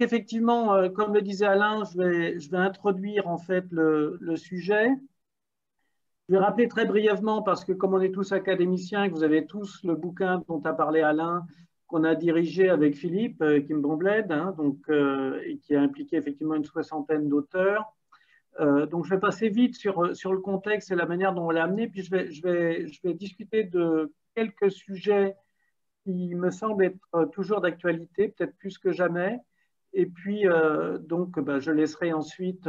effectivement, comme le disait Alain, je vais introduire en fait le sujet. Je vais rappeler très brièvement, parce que comme on est tous académiciens, que vous avez tous le bouquin dont a parlé Alain, qu'on a dirigé avec Philippe Kimblombled, hein, et qui a impliqué effectivement une soixantaine d'auteurs. Donc, je vais passer vite sur le contexte et la manière dont on l'a amené, puis je vais discuter de quelques sujets qui me semblent être toujours d'actualité, peut-être plus que jamais. Et puis, je laisserai ensuite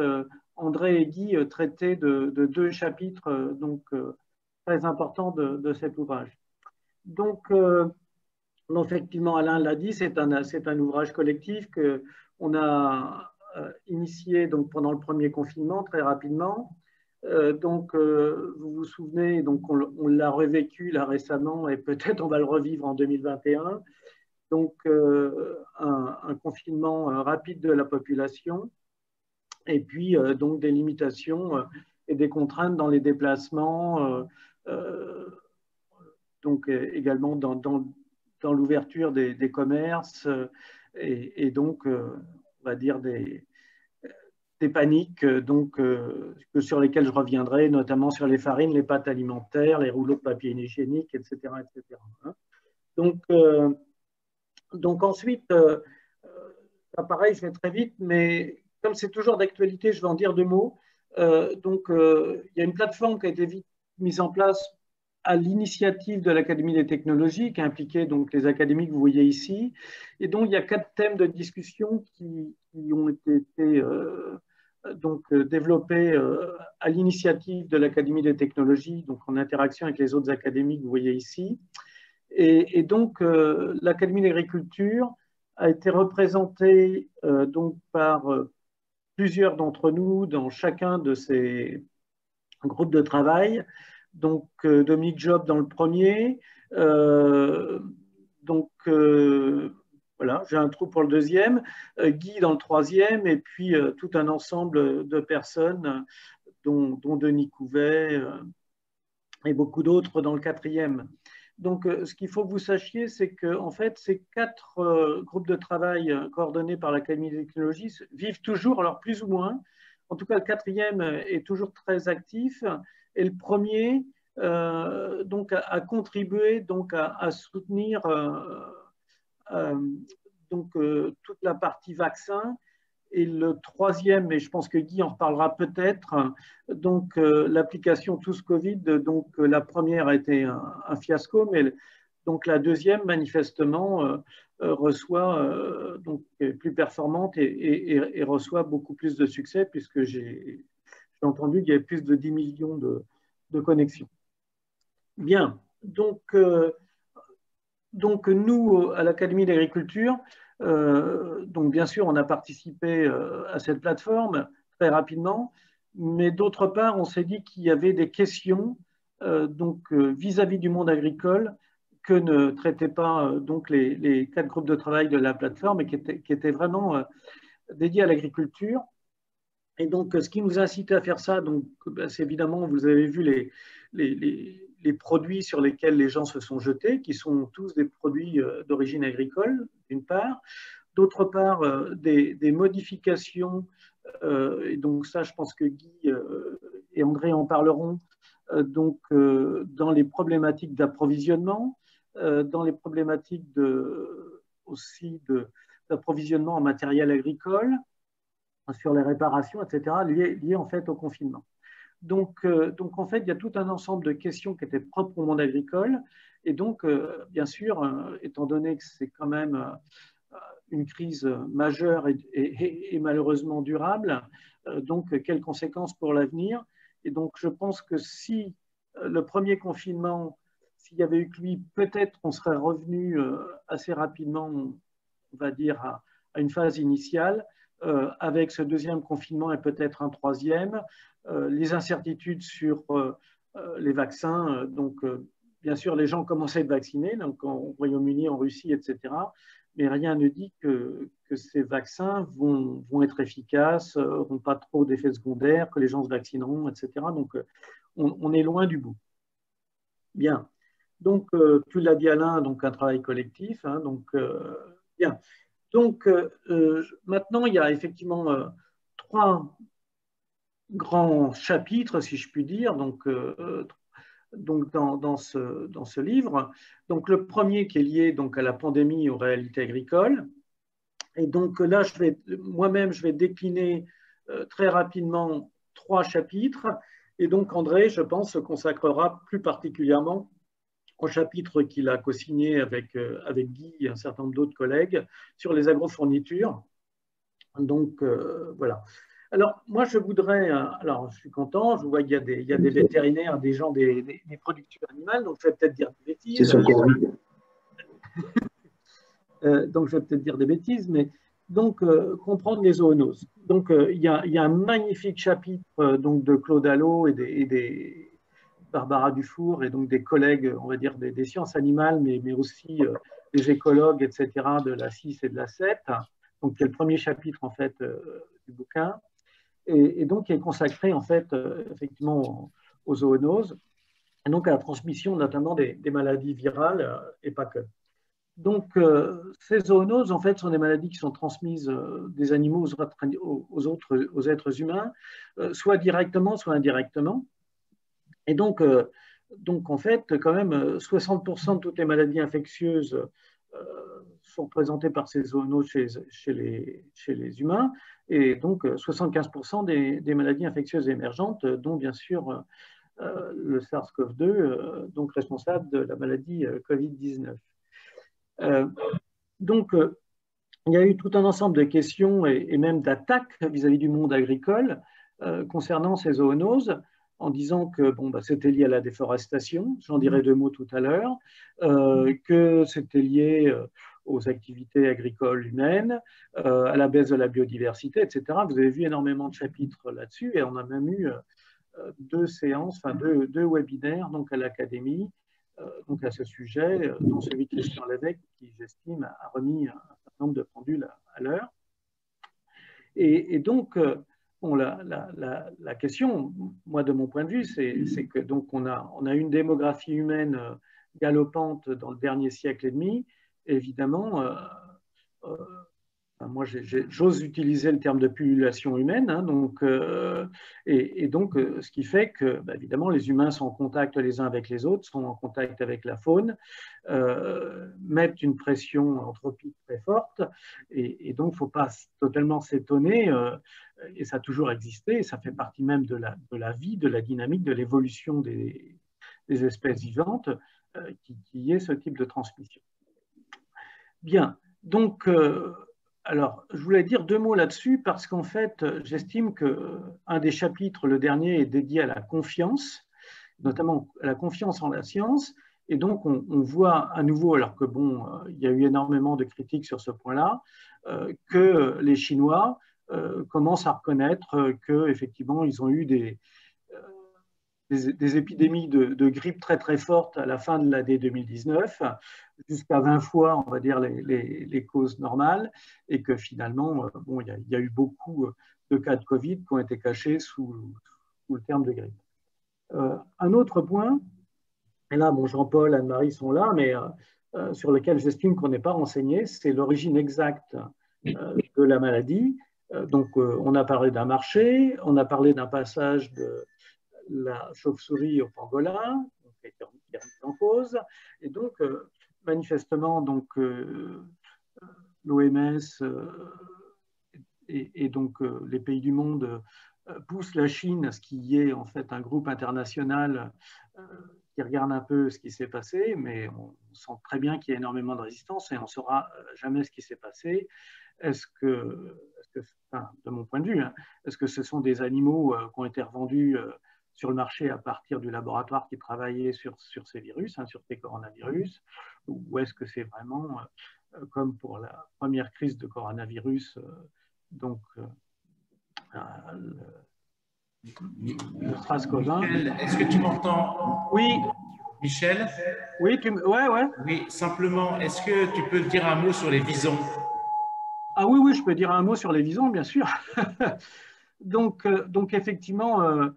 André et Guy traiter de deux chapitres très importants de cet ouvrage. Donc, effectivement, Alain l'a dit, c'est un ouvrage collectif qu'on a initié donc, pendant le premier confinement, très rapidement. Vous vous souvenez, donc on l'a revécu là récemment et peut-être on va le revivre en 2021. Donc, un confinement rapide de la population et puis donc des limitations et des contraintes dans les déplacements, également dans l'ouverture des commerces et donc, on va dire, des paniques sur lesquelles je reviendrai, notamment sur les farines, les pâtes alimentaires, les rouleaux de papier hygiénique, etc. etc. Donc ensuite, pareil, je vais très vite, mais comme c'est toujours d'actualité, je vais en dire deux mots. Il y a une plateforme qui a été vite mise en place à l'initiative de l'Académie des technologies, qui a impliqué donc, les académies que vous voyez ici. Et donc, il y a 4 thèmes de discussion qui ont été développés à l'initiative de l'Académie des technologies, donc en interaction avec les autres académies que vous voyez ici. Et donc, l'Académie d'agriculture a été représentée par plusieurs d'entre nous dans chacun de ces groupes de travail. Donc, Dominique Job dans le premier. Voilà, j'ai un trou pour le deuxième. Guy dans le troisième. Et puis, tout un ensemble de personnes, dont Denis Couvet et beaucoup d'autres dans le quatrième. Donc, ce qu'il faut que vous sachiez, c'est que en fait, ces 4 groupes de travail coordonnés par l'Académie des technologies vivent toujours, alors plus ou moins. En tout cas, le quatrième est toujours très actif. Et le premier a contribué à soutenir toute la partie vaccin. Et le troisième, et je pense que Guy en reparlera peut-être, l'application Tous Covid, la première a été un fiasco, mais donc la deuxième, manifestement, est plus performante et reçoit beaucoup plus de succès, puisque j'ai entendu qu'il y avait plus de 10 millions de connexions. Bien, nous, à l'Académie d'agriculture, bien sûr, on a participé à cette plateforme très rapidement, mais d'autre part, on s'est dit qu'il y avait des questions vis-à-vis du monde agricole que ne traitaient pas les 4 groupes de travail de la plateforme et qui étaient vraiment dédiés à l'agriculture. Et donc, ce qui nous a incité à faire ça, c'est évidemment, vous avez vu les produits sur lesquels les gens se sont jetés, qui sont tous des produits d'origine agricole, d'une part. D'autre part, des modifications, et donc ça, je pense que Guy et André en parleront, dans les problématiques d'approvisionnement, dans les problématiques aussi d'approvisionnement en matériel agricole, sur les réparations, etc., liées en fait au confinement. Donc, en fait, il y a tout un ensemble de questions qui étaient propres au monde agricole. Et donc, bien sûr, étant donné que c'est quand même une crise majeure et malheureusement durable, quelles conséquences pour l'avenir? Et donc, je pense que si le premier confinement, s'il y avait eu que lui, peut-être qu'on serait revenu assez rapidement, on va dire, à une phase initiale. Avec ce deuxième confinement et peut-être un troisième, les incertitudes sur les vaccins. Bien sûr, les gens commençaient à être vaccinés, donc au Royaume-Uni, en Russie, etc. Mais rien ne dit que ces vaccins vont être efficaces, n'auront pas trop d'effets secondaires, que les gens se vaccineront, etc. Donc, on est loin du bout. Bien. Donc, tu l'as dit Alain, donc un travail collectif. Bien. Donc, maintenant, il y a effectivement trois grands chapitres, si je puis dire, donc dans ce livre. Donc, le premier qui est lié donc, à la pandémie et aux réalités agricoles. Et donc là, moi-même, je vais décliner très rapidement trois chapitres. Et donc, André, je pense, se consacrera plus particulièrement au chapitre qu'il a co-signé avec Guy et un certain nombre d'autres collègues sur les agrofournitures. Donc, voilà. Alors, moi, je voudrais, alors, je suis content, je vois qu'il y a des vétérinaires, des gens des producteurs animales, donc je vais peut-être dire des C'est bêtises. son Covid. Donc, je vais peut-être dire des bêtises, mais donc, comprendre les zoonoses. Donc, il y a un magnifique chapitre donc, de Claude Allot et des Barbara Dufour et donc des collègues, on va dire, des sciences animales, mais aussi des écologues, etc., de la 6 et de la 7, donc qui est le premier chapitre, en fait, du bouquin, et donc qui est consacré, en fait, effectivement, aux zoonoses, et donc à la transmission notamment des maladies virales, et pas que. Donc, ces zoonoses, en fait, sont des maladies qui sont transmises des animaux aux êtres humains, soit directement, soit indirectement. Et donc, en fait, quand même, 60% de toutes les maladies infectieuses sont présentées par ces zoonoses chez les humains, et donc 75% des maladies infectieuses émergentes, dont bien sûr le SARS-CoV-2, donc responsable de la maladie Covid-19. Donc, il y a eu tout un ensemble de questions et même d'attaques vis-à-vis du monde agricole concernant ces zoonoses, en disant que bon, bah, c'était lié à la déforestation, j'en dirai deux mots tout à l'heure, que c'était lié aux activités agricoles humaines, à la baisse de la biodiversité, etc. Vous avez vu énormément de chapitres là-dessus, et on a même eu deux séances, enfin deux webinaires donc à l'Académie, donc à ce sujet, dont celui de Christian Lévesque, qui, j'estime, a remis un certain nombre de pendules à l'heure. Et donc, bon, la question, moi, de mon point de vue, c'est que donc on a une démographie humaine galopante dans le dernier siècle et demi. Et évidemment, moi, j'ose utiliser le terme de population humaine, hein, donc, et donc, ce qui fait que, bah, évidemment, les humains sont en contact les uns avec les autres, sont en contact avec la faune, mettent une pression anthropique très forte, et donc, il ne faut pas totalement s'étonner, et ça a toujours existé, et ça fait partie même de la vie, de la dynamique, de l'évolution des espèces vivantes, qui y ait ce type de transmission. Bien, donc, alors, je voulais dire deux mots là-dessus parce qu'en fait, j'estime qu'un des chapitres, le dernier, est dédié à la confiance, notamment à la confiance en la science. Et donc, on voit à nouveau, alors que bon, il y a eu énormément de critiques sur ce point-là, que les Chinois commencent à reconnaître qu'effectivement, ils ont eu des épidémies de grippe très très fortes à la fin de l'année 2019, jusqu'à 20 fois, on va dire, les causes normales, et que finalement, bon, il y a eu beaucoup de cas de Covid qui ont été cachés sous le terme de grippe. Un autre point, et là, bon, Jean-Paul, Anne-Marie sont là, mais sur lequel j'estime qu'on n'est pas renseigné, c'est l'origine exacte de la maladie. Donc, on a parlé d'un marché, on a parlé d'un passage de la chauve-souris au pangolin, qui a été remise en cause. Et donc, manifestement, donc, l'OMS et donc les pays du monde poussent la Chine à ce qu'il y ait en fait un groupe international qui regarde un peu ce qui s'est passé, mais on sent très bien qu'il y a énormément de résistance et on ne saura jamais ce qui s'est passé. Est-ce que enfin, de mon point de vue, hein, est-ce que ce sont des animaux qui ont été revendus sur le marché à partir du laboratoire qui travaillait sur ces virus, hein, sur ces coronavirus, ou est-ce que c'est vraiment, comme pour la première crise de coronavirus, donc le SRAS-CoV-1. Est-ce que tu m'entends? Oui. Michel? Oui, ouais. Oui, simplement, est-ce que tu peux dire un mot sur les visons? Ah oui, je peux dire un mot sur les visons, bien sûr. donc, effectivement,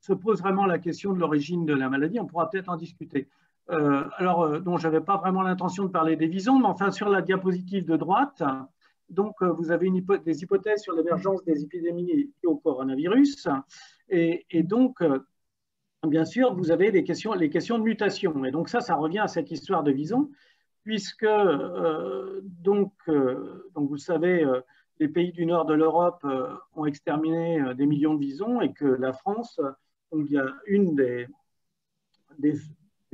se pose vraiment la question de l'origine de la maladie. On pourra peut-être en discuter. dont je n'avais pas vraiment l'intention de parler des visons, mais enfin sur la diapositive de droite, donc vous avez des hypothèses sur l'émergence des épidémies liées au coronavirus, et donc bien sûr vous avez les questions de mutation, et donc ça revient à cette histoire de visons, puisque donc vous le savez, les pays du nord de l'Europe ont exterminé des millions de visons, et que la France, donc il y a une des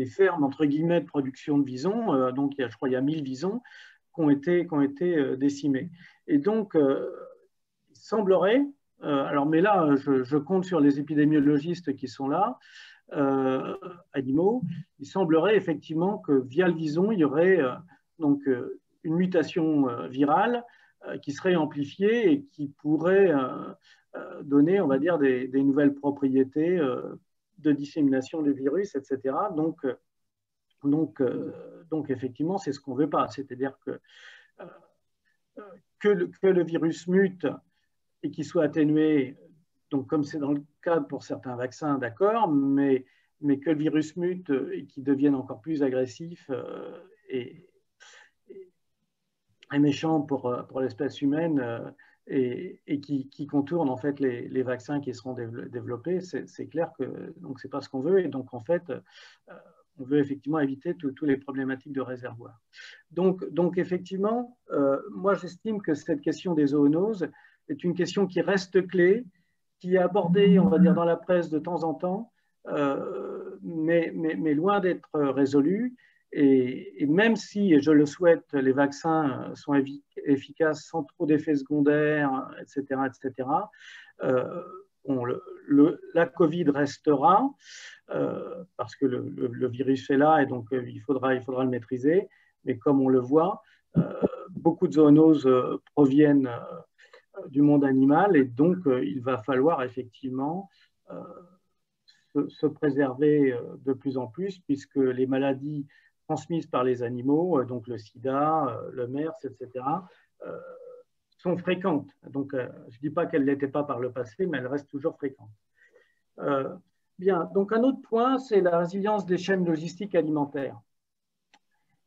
fermes, entre guillemets, de production de visons, donc je crois il y a 1000 visons qui ont été décimés. Et donc, il semblerait, alors mais là, je compte sur les épidémiologistes qui sont là, animaux, il semblerait effectivement que via le vison, il y aurait donc une mutation virale qui serait amplifiée et qui pourrait donner, on va dire, des nouvelles propriétés de dissémination du virus, etc. Donc effectivement, c'est ce qu'on ne veut pas. C'est-à-dire que le virus mute et qu'il soit atténué, donc comme c'est dans le cas pour certains vaccins, d'accord, mais que le virus mute et qu'il devienne encore plus agressif et méchant pour l'espèce humaine et qui contourne en fait les vaccins qui seront développés, c'est clair que donc c'est pas ce qu'on veut, et donc en fait on veut effectivement éviter toutes les problématiques de réservoir. Donc effectivement, moi j'estime que cette question des zoonoses est une question qui reste clé, qui est abordée, on va dire, dans la presse de temps en temps, mais loin d'être résolue. Et même si, et je le souhaite, les vaccins sont efficaces sans trop d'effets secondaires, etc., la Covid restera parce que le virus est là et donc il faudra le maîtriser. Mais comme on le voit, beaucoup de zoonoses proviennent du monde animal, et donc il va falloir effectivement se préserver de plus en plus, puisque les maladies transmises par les animaux, donc le sida, le MERS, etc., sont fréquentes. Donc je ne dis pas qu'elles ne l'étaient pas par le passé, mais elles restent toujours fréquentes. Bien, donc un autre point, c'est la résilience des chaînes logistiques alimentaires.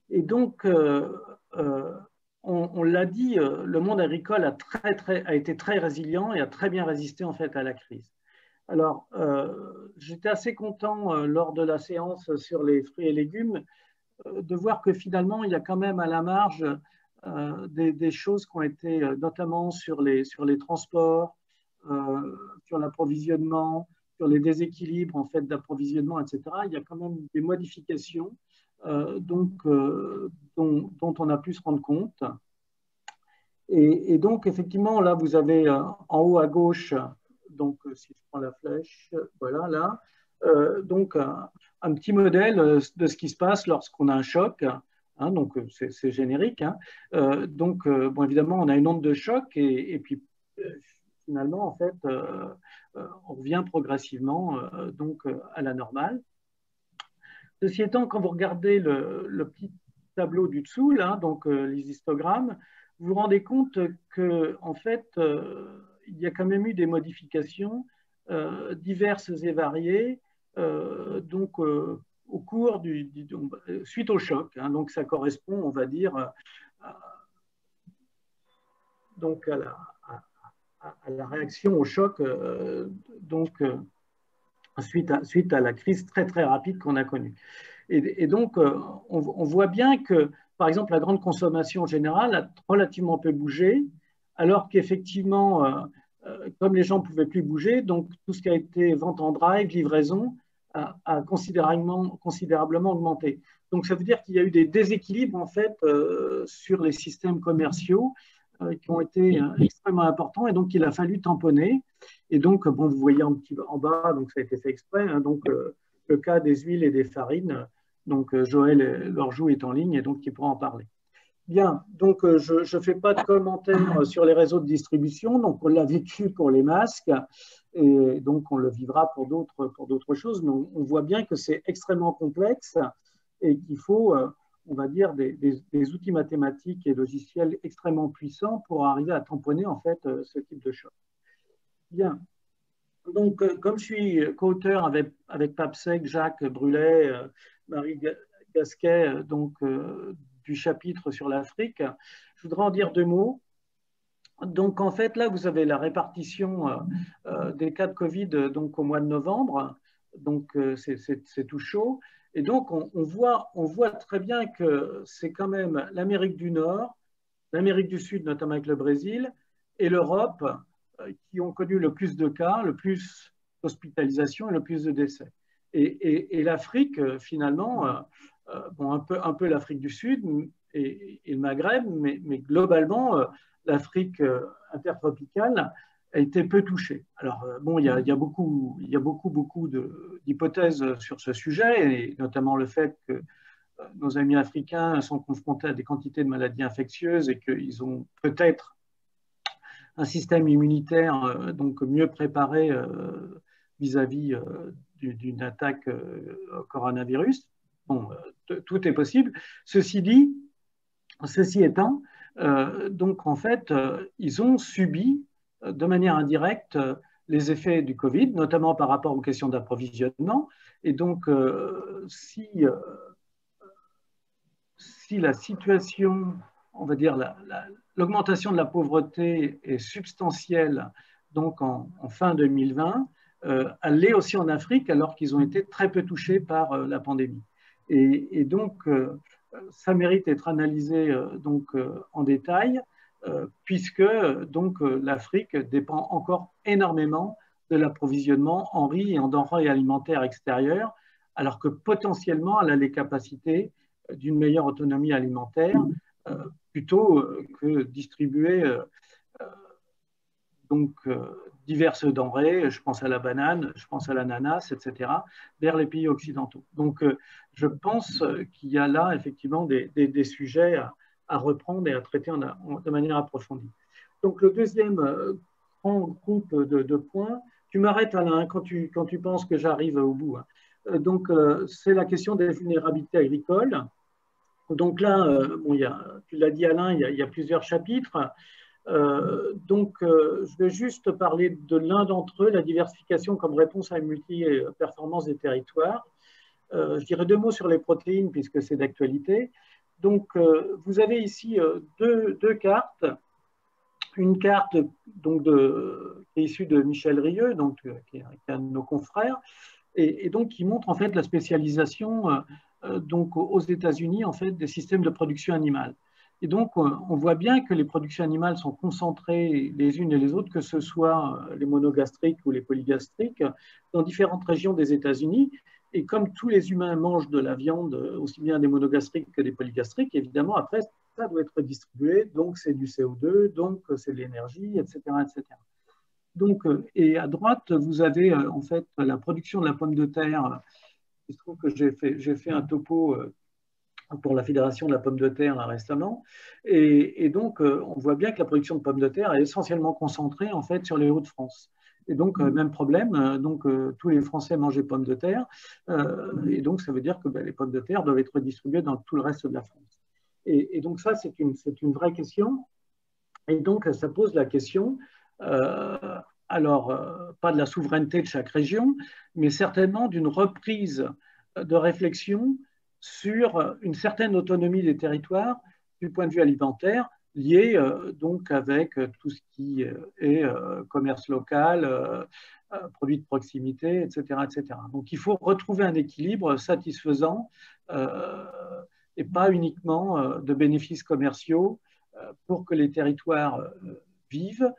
Et donc, on l'a dit, le monde agricole a été très résilient et a très bien résisté en fait à la crise. Alors, j'étais assez content lors de la séance sur les fruits et légumes de voir que finalement, il y a quand même à la marge des choses qui ont été, notamment sur les transports, sur l'approvisionnement, sur les déséquilibres en fait d'approvisionnement, etc. Il y a quand même des modifications dont on a pu se rendre compte. Et donc, effectivement, là, vous avez en haut à gauche, donc si je prends la flèche, voilà, là, donc un petit modèle de ce qui se passe lorsqu'on a un choc. Hein, donc, c'est générique. Hein. Donc, bon, évidemment, on a une onde de choc et puis finalement, en fait, on revient progressivement donc à la normale. Ceci étant, quand vous regardez le petit tableau du dessous, là, donc les histogrammes, vous vous rendez compte que, en fait, il y a quand même eu des modifications diverses et variées, donc au cours suite au choc. Hein, donc ça correspond, on va dire, donc à la réaction au choc, donc suite à la crise très très rapide qu'on a connue. Et donc, on voit bien que, par exemple, la grande consommation générale a relativement peu bougé, alors qu'effectivement, comme les gens ne pouvaient plus bouger, donc tout ce qui a été vente en drive, livraison, a considérablement augmenté. Donc, ça veut dire qu'il y a eu des déséquilibres, en fait, sur les systèmes commerciaux qui ont été extrêmement importants, et donc il a fallu tamponner. Et donc, bon, vous voyez un petit peu en bas, donc ça a été fait exprès, hein, donc le cas des huiles et des farines. Donc, Joël Lorjou est en ligne et donc il pourra en parler. Bien, donc je ne fais pas de commentaires sur les réseaux de distribution. Donc, on l'a vécu pour les masques et donc on le vivra pour d'autres choses. Mais on voit bien que c'est extrêmement complexe et qu'il faut, on va dire, des outils mathématiques et logiciels extrêmement puissants pour arriver à tamponner en fait ce type de choc. Bien. Donc, comme je suis co-auteur avec Papsec, Jacques Brulet, Marie casquet du chapitre sur l'Afrique. Je voudrais en dire 2 mots. Donc, en fait, là, vous avez la répartition des cas de Covid donc, au mois de novembre. Donc, c'est tout chaud. Et donc, on voit très bien que c'est quand même l'Amérique du Nord, l'Amérique du Sud, notamment avec le Brésil, et l'Europe qui ont connu le plus de cas, le plus d'hospitalisations et le plus de décès. Et l'Afrique, finalement, bon, un peu l'Afrique du Sud et le Maghreb, mais globalement, l'Afrique intertropicale a été peu touchée. Alors, bon, il y a beaucoup d'hypothèses sur ce sujet, et notamment le fait que nos amis africains sont confrontés à des quantités de maladies infectieuses et qu'ils ont peut-être un système immunitaire donc mieux préparé vis-à-vis d'une attaque au coronavirus. Bon, tout est possible. Ceci étant, donc en fait, ils ont subi de manière indirecte les effets du Covid, notamment par rapport aux questions d'approvisionnement. Et donc, si la situation, on va dire, l'augmentation de la pauvreté est substantielle donc en fin 2020, elle l'est aussi en Afrique alors qu'ils ont été très peu touchés par la pandémie. Et donc, ça mérite d'être analysé en détail puisque donc l'Afrique dépend encore énormément de l'approvisionnement en riz et en denrées alimentaires extérieures, alors que potentiellement elle a les capacités d'une meilleure autonomie alimentaire plutôt que distribuer diverses denrées, je pense à la banane, je pense à l'ananas, etc., vers les pays occidentaux. Donc, je pense qu'il y a là effectivement des sujets à reprendre et à traiter de manière approfondie. Donc, le deuxième grand groupe de points, tu m'arrêtes Alain quand tu penses que j'arrive au bout. Donc, c'est la question des vulnérabilités agricoles. Donc là, bon, tu l'as dit Alain, il y a plusieurs chapitres. Je vais juste parler de l'un d'entre eux, la diversification comme réponse à une multi-performance des territoires. Je dirais 2 mots sur les protéines puisque c'est d'actualité. Donc, vous avez ici deux cartes. Une carte donc, qui est issue de Michel Rieux, donc, qui est un de nos confrères, et donc qui montre en fait la spécialisation donc aux États-Unis en fait des systèmes de production animale. Et donc on voit bien que les productions animales sont concentrées les unes et les autres, que ce soit les monogastriques ou les polygastriques, dans différentes régions des États-Unis. Et comme tous les humains mangent de la viande, aussi bien des monogastriques que des polygastriques, évidemment après ça doit être distribué, donc c'est du CO2, donc c'est de l'énergie, etc., etc. Donc, et à droite, vous avez en fait la production de la pomme de terre. Il se trouve que j'ai fait un topo pour la Fédération de la pomme de terre là, récemment. Et donc, on voit bien que la production de pommes de terre est essentiellement concentrée en fait sur les Hauts-de-France. Et donc, même problème, tous les Français mangent des pommes de terre. Et donc, ça veut dire que les pommes de terre doivent être distribuées dans tout le reste de la France. Et donc, ça, c'est une vraie question. Et donc, ça pose la question pas de la souveraineté de chaque région, mais certainement d'une reprise de réflexion sur une certaine autonomie des territoires du point de vue alimentaire, liée donc avec tout ce qui est commerce local, produits de proximité, etc., etc. Donc il faut retrouver un équilibre satisfaisant et pas uniquement de bénéfices commerciaux pour que les territoires vivent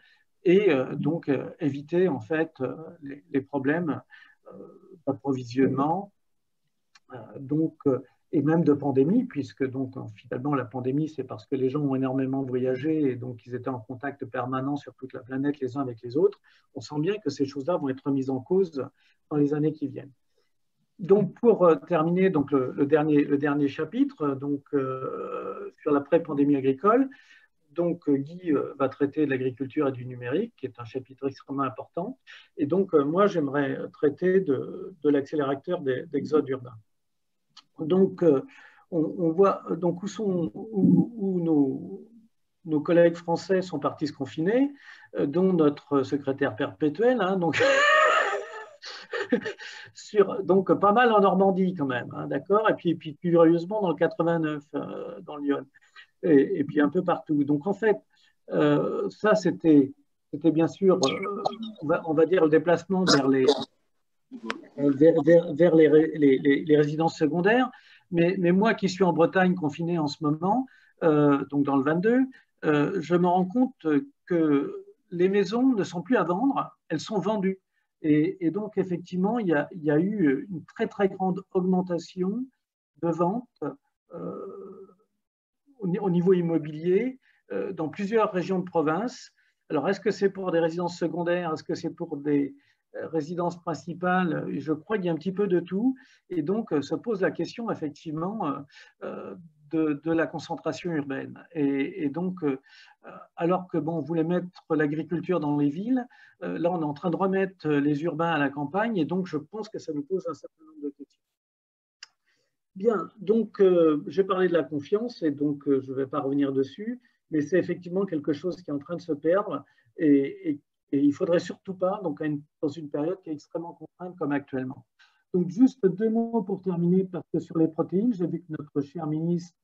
et donc éviter en fait les problèmes d'approvisionnement et même de pandémie, puisque donc finalement la pandémie c'est parce que les gens ont énormément voyagé et donc ils étaient en contact permanent sur toute la planète les uns avec les autres. On sent bien que ces choses-là vont être mises en cause dans les années qui viennent. Donc pour terminer donc le dernier chapitre donc sur l'après-pandémie agricole. Donc, Guy va traiter de l'agriculture et du numérique, qui est un chapitre extrêmement important. Et donc, moi, j'aimerais traiter de l'accélérateur d'exode urbain. Donc, on voit donc où nos collègues français sont partis se confiner, dont notre secrétaire perpétuel. Hein, donc donc pas mal en Normandie quand même, hein, d'accord? Et puis plus curieusement dans le 89, dans Lyon, et puis un peu partout. Donc en fait, ça c'était bien sûr, on va dire le déplacement vers les résidences secondaires. Mais moi qui suis en Bretagne confiné en ce moment, donc dans le 22, je me rends compte que les maisons ne sont plus à vendre, elles sont vendues. Et donc, effectivement, il y a eu une très, très grande augmentation de ventes au niveau immobilier dans plusieurs régions de province. Alors, est-ce que c'est pour des résidences secondaires? Est-ce que c'est pour des résidences principales? Je crois qu'il y a un petit peu de tout. Et donc, se pose la question, effectivement, de la concentration urbaine. Et donc, alors que, bon, on voulait mettre l'agriculture dans les villes, là, on est en train de remettre les urbains à la campagne. Et donc, je pense que ça nous pose un certain nombre de questions. Bien, donc j'ai parlé de la confiance et donc je ne vais pas revenir dessus, mais c'est effectivement quelque chose qui est en train de se perdre et il ne faudrait surtout pas, donc dans une période qui est extrêmement contrainte comme actuellement. Donc juste deux mots pour terminer, parce que sur les protéines, j'ai vu que notre cher ministre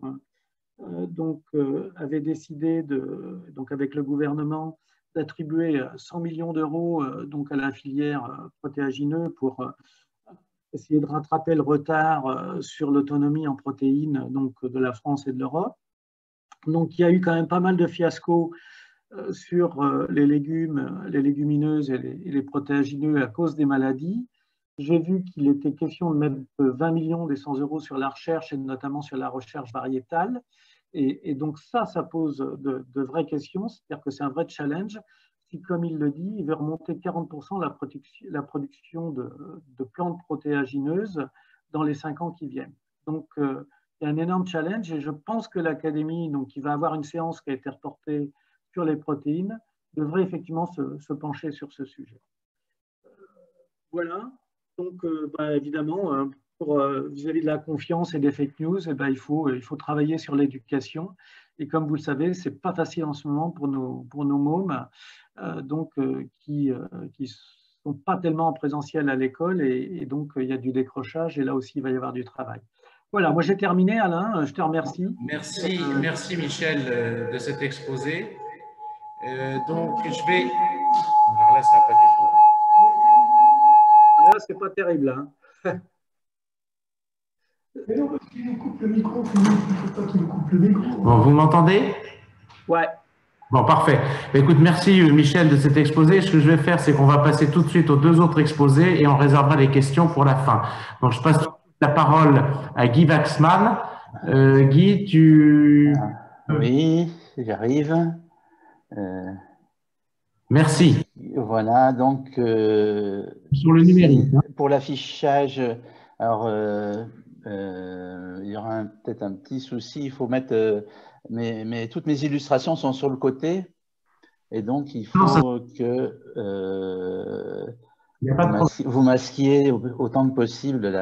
avait décidé, donc avec le gouvernement, d'attribuer 100 millions d'euros donc à la filière protéagineux pour essayer de rattraper le retard sur l'autonomie en protéines donc, de la France et de l'Europe. Donc il y a eu quand même pas mal de fiascos sur les légumes, les légumineuses et les protéagineux à cause des maladies. J'ai vu qu'il était question de mettre 20 millions des 100 euros sur la recherche et notamment sur la recherche variétale. Et donc ça pose de vraies questions, c'est-à-dire que c'est un vrai challenge. Si, comme il le dit, il veut remonter 40% la production de plantes protéagineuses dans les 5 ans qui viennent. Donc, il y a un énorme challenge et je pense que l'Académie, donc, qui va avoir une séance qui a été reportée sur les protéines, devrait effectivement se pencher sur ce sujet. Voilà. Donc, évidemment, vis-à-vis de la confiance et des fake news, il faut travailler sur l'éducation. Et comme vous le savez, ce n'est pas facile en ce moment pour nos mômes, qui ne sont pas tellement en présentiel à l'école. Et donc, il y a du décrochage. Et là aussi, il va y avoir du travail. Voilà, moi j'ai terminé, Alain. Je te remercie. Merci Michel de cet exposé. Donc, je vais. Alors là, ça n'a pas du tout. Là, c'est pas terrible. Hein. Mais non, parce qu'il nous coupe le micro, il ne faut pas qu'il nous coupe le micro. Bon, vous m'entendez? Ouais. Bon, parfait. Écoute, merci Michel de cet exposé. Ce que je vais faire, c'est qu'on va passer tout de suite aux deux autres exposés et on réservera les questions pour la fin. Donc, je passe la parole à Guy Waxman. Guy, tu... Oui, j'arrive. Merci. Voilà, donc sur le numérique. Pour l'affichage, alors il y aura peut-être un petit souci. Il faut mettre toutes mes illustrations sont sur le côté, et donc il faut que vous masquiez autant que possible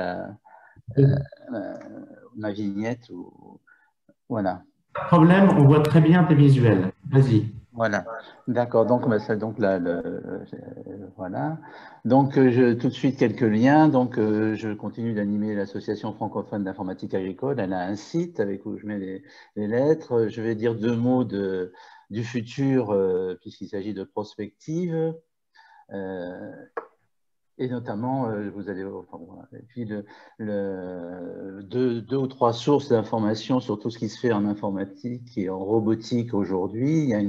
ma vignette. Voilà. Pas de problème, on voit très bien tes visuels. Vas-y. Voilà, d'accord. Donc, voilà. Donc, tout de suite quelques liens. Donc, je continue d'animer l'association francophone d'informatique agricole. Elle a un site où je mets les lettres. Je vais dire deux mots du futur, puisqu'il s'agit de prospective. Et notamment, vous allez, et puis deux ou trois sources d'informations sur tout ce qui se fait en informatique et en robotique aujourd'hui. Il y a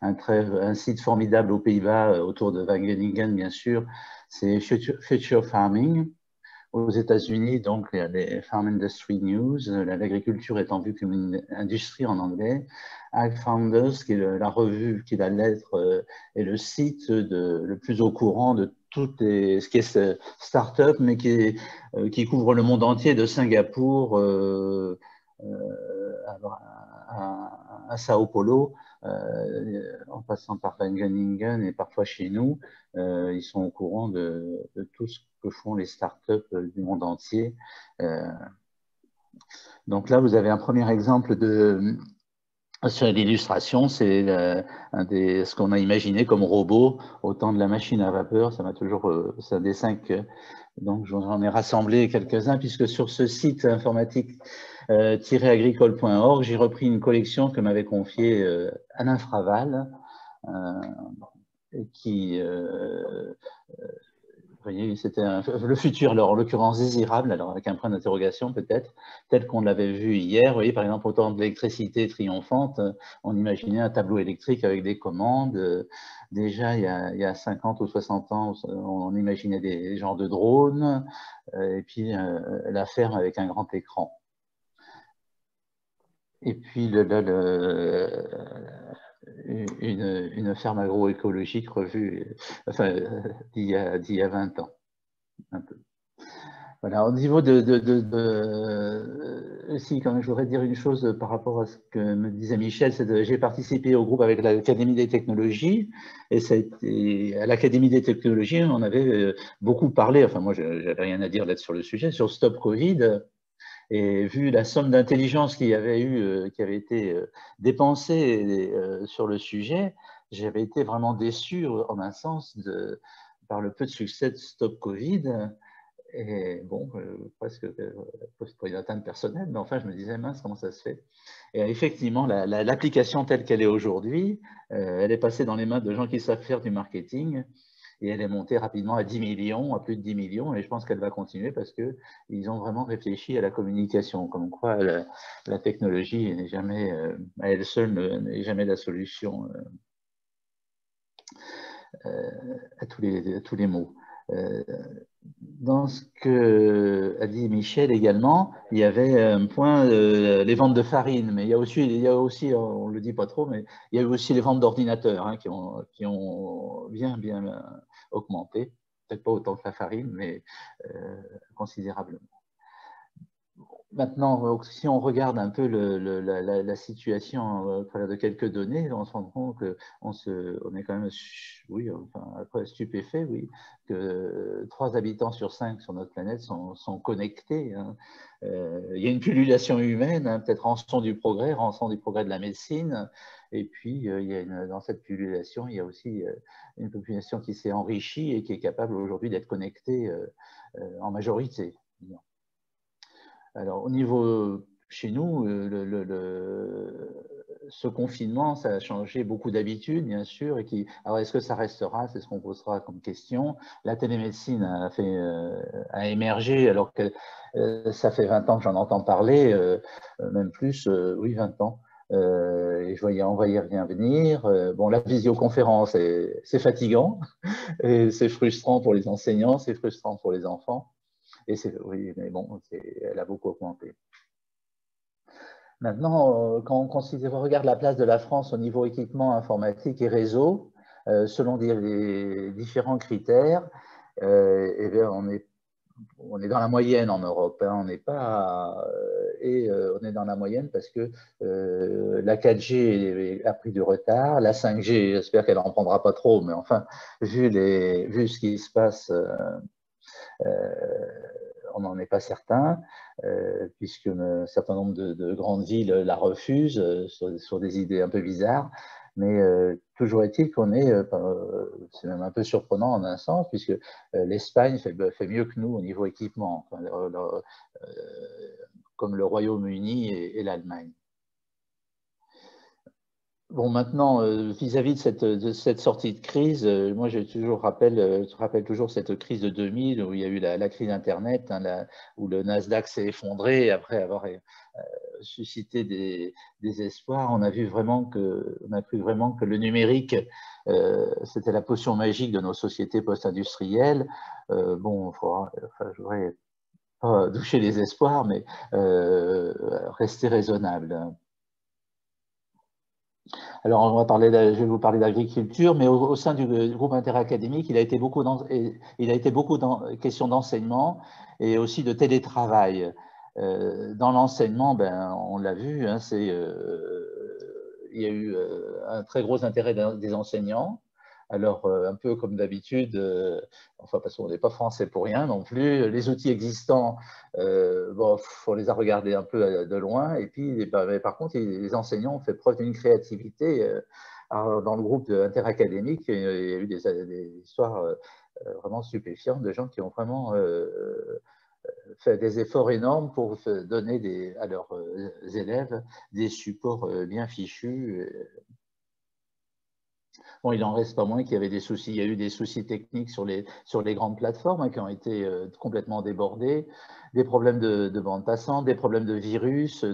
un site formidable aux Pays-Bas, autour de Wageningen, bien sûr, c'est Future Farming. Aux États-Unis, donc, il y a les Farm Industry News, l'agriculture étant vue comme une industrie en anglais. Ag Founders, qui est la revue, qui est la lettre et le site le plus au courant de tout ce qui est start-up, mais qui couvre le monde entier, de Singapour à Sao Paulo, en passant par Wageningen et parfois chez nous. Ils sont au courant de tout ce que font les startups du monde entier. Donc là, vous avez un premier exemple l'illustration, c'est ce qu'on a imaginé comme robot au temps de la machine à vapeur. Ça m'a toujours, c'est un dessin que, donc j'en ai rassemblé quelques-uns, puisque sur ce site informatique-agricole.org, j'ai repris une collection que m'avait confiée Alain Fraval, qui vous voyez, c'était le futur, alors en l'occurrence désirable, alors avec un point d'interrogation peut-être, tel qu'on l'avait vu hier. Vous voyez, par exemple, au temps de l'électricité triomphante, on imaginait un tableau électrique avec des commandes. Déjà, il y a 50 ou 60 ans, on imaginait des genres de drones, et puis la ferme avec un grand écran. Et puis une ferme agroécologique revue, enfin, d'il y a 20 ans. Un peu. Voilà, au niveau si, quand même, je voudrais dire une chose par rapport à ce que me disait Michel, c'est que j'ai participé au groupe avec l'Académie des technologies, et ça a été, à l'Académie des technologies, on avait beaucoup parlé, enfin moi, j'avais rien à dire là sur le sujet, sur Stop Covid, et vu la somme d'intelligence qui avait été dépensée sur le sujet, j'avais été vraiment déçu, en un sens, par le peu de succès de Stop Covid. Et bon, presque pour une atteinte personnelle, mais enfin, je me disais, mince, comment ça se fait? Et effectivement, l'application telle qu'elle est aujourd'hui, elle est passée dans les mains de gens qui savent faire du marketing, et elle est montée rapidement à 10 millions, à plus de 10 millions, et je pense qu'elle va continuer parce qu'ils ont vraiment réfléchi à la communication, comme quoi la technologie n'est jamais, à elle seule, n'est jamais la solution à tous les maux. Dans ce qu'a dit Michel également, il y avait un point, les ventes de farine, mais il y a aussi, on ne le dit pas trop, mais il y a eu aussi les ventes d'ordinateurs qui ont bien augmenté. Peut-être pas autant que la farine, mais considérablement. Maintenant, si on regarde un peu la situation à travers de quelques données, on se rend compte qu'on est quand même, oui, enfin, après stupéfait, oui, que 3 habitants sur 5 sur notre planète sont connectés. Hein. Il y a une pullulation humaine, hein, peut-être rançon du progrès de la médecine, et puis dans cette pullulation, il y a aussi une population qui s'est enrichie et qui est capable aujourd'hui d'être connectée en majorité. Alors, au niveau, chez nous, ce confinement, ça a changé beaucoup d'habitudes, bien sûr. Alors, est-ce que ça restera? C'est ce qu'on posera comme question. La télémédecine a émergé, alors que ça fait 20 ans que j'en entends parler, même plus, oui, 20 ans. Et on voyait rien venir. Bon, la visioconférence, c'est fatigant, et c'est frustrant pour les enseignants, c'est frustrant pour les enfants. Oui, mais bon, elle a beaucoup augmenté. Maintenant, quand on regarde la place de la France au niveau équipement informatique et réseau, selon les différents critères, eh bien, on est dans la moyenne en Europe. Hein, on n'est pas, on est dans la moyenne parce que la 4G a pris du retard, la 5G, j'espère qu'elle n'en prendra pas trop, mais enfin, vu ce qui se passe, on n'en est pas certain, puisque un certain nombre de grandes villes la refusent sur des idées un peu bizarres. Mais toujours est-il qu'on c'est même un peu surprenant en un sens, puisque l'Espagne fait mieux que nous au niveau équipement, comme le Royaume-Uni et l'Allemagne. Bon, maintenant, vis-à-vis de cette sortie de crise, moi, je rappelle toujours cette crise de 2000 où il y a eu la crise Internet, hein, où le Nasdaq s'est effondré après avoir suscité des espoirs. On a cru vraiment que le numérique, c'était la potion magique de nos sociétés post-industrielles. Bon, je voudrais pas doucher les espoirs, mais rester raisonnable. Alors, je vais vous parler d'agriculture, mais au sein du groupe interacadémique, il a été beaucoup question d'enseignement et aussi de télétravail. Dans l'enseignement, on l'a vu, hein, il y a eu un très gros intérêt des enseignants. Alors, un peu comme d'habitude, enfin parce qu'on n'est pas français pour rien non plus, les outils existants, bon, on les a regardés un peu de loin, et puis mais par contre, les enseignants ont fait preuve d'une créativité. Alors, dans le groupe interacadémique, il y a eu des histoires vraiment stupéfiantes de gens qui ont vraiment fait des efforts énormes pour donner à leurs élèves des supports bien fichus. Bon, il n'en reste pas moins qu'il y avait des soucis. Il y a eu des soucis techniques sur les grandes plateformes, hein, qui ont été complètement débordées, des problèmes de bande passante, des problèmes de virus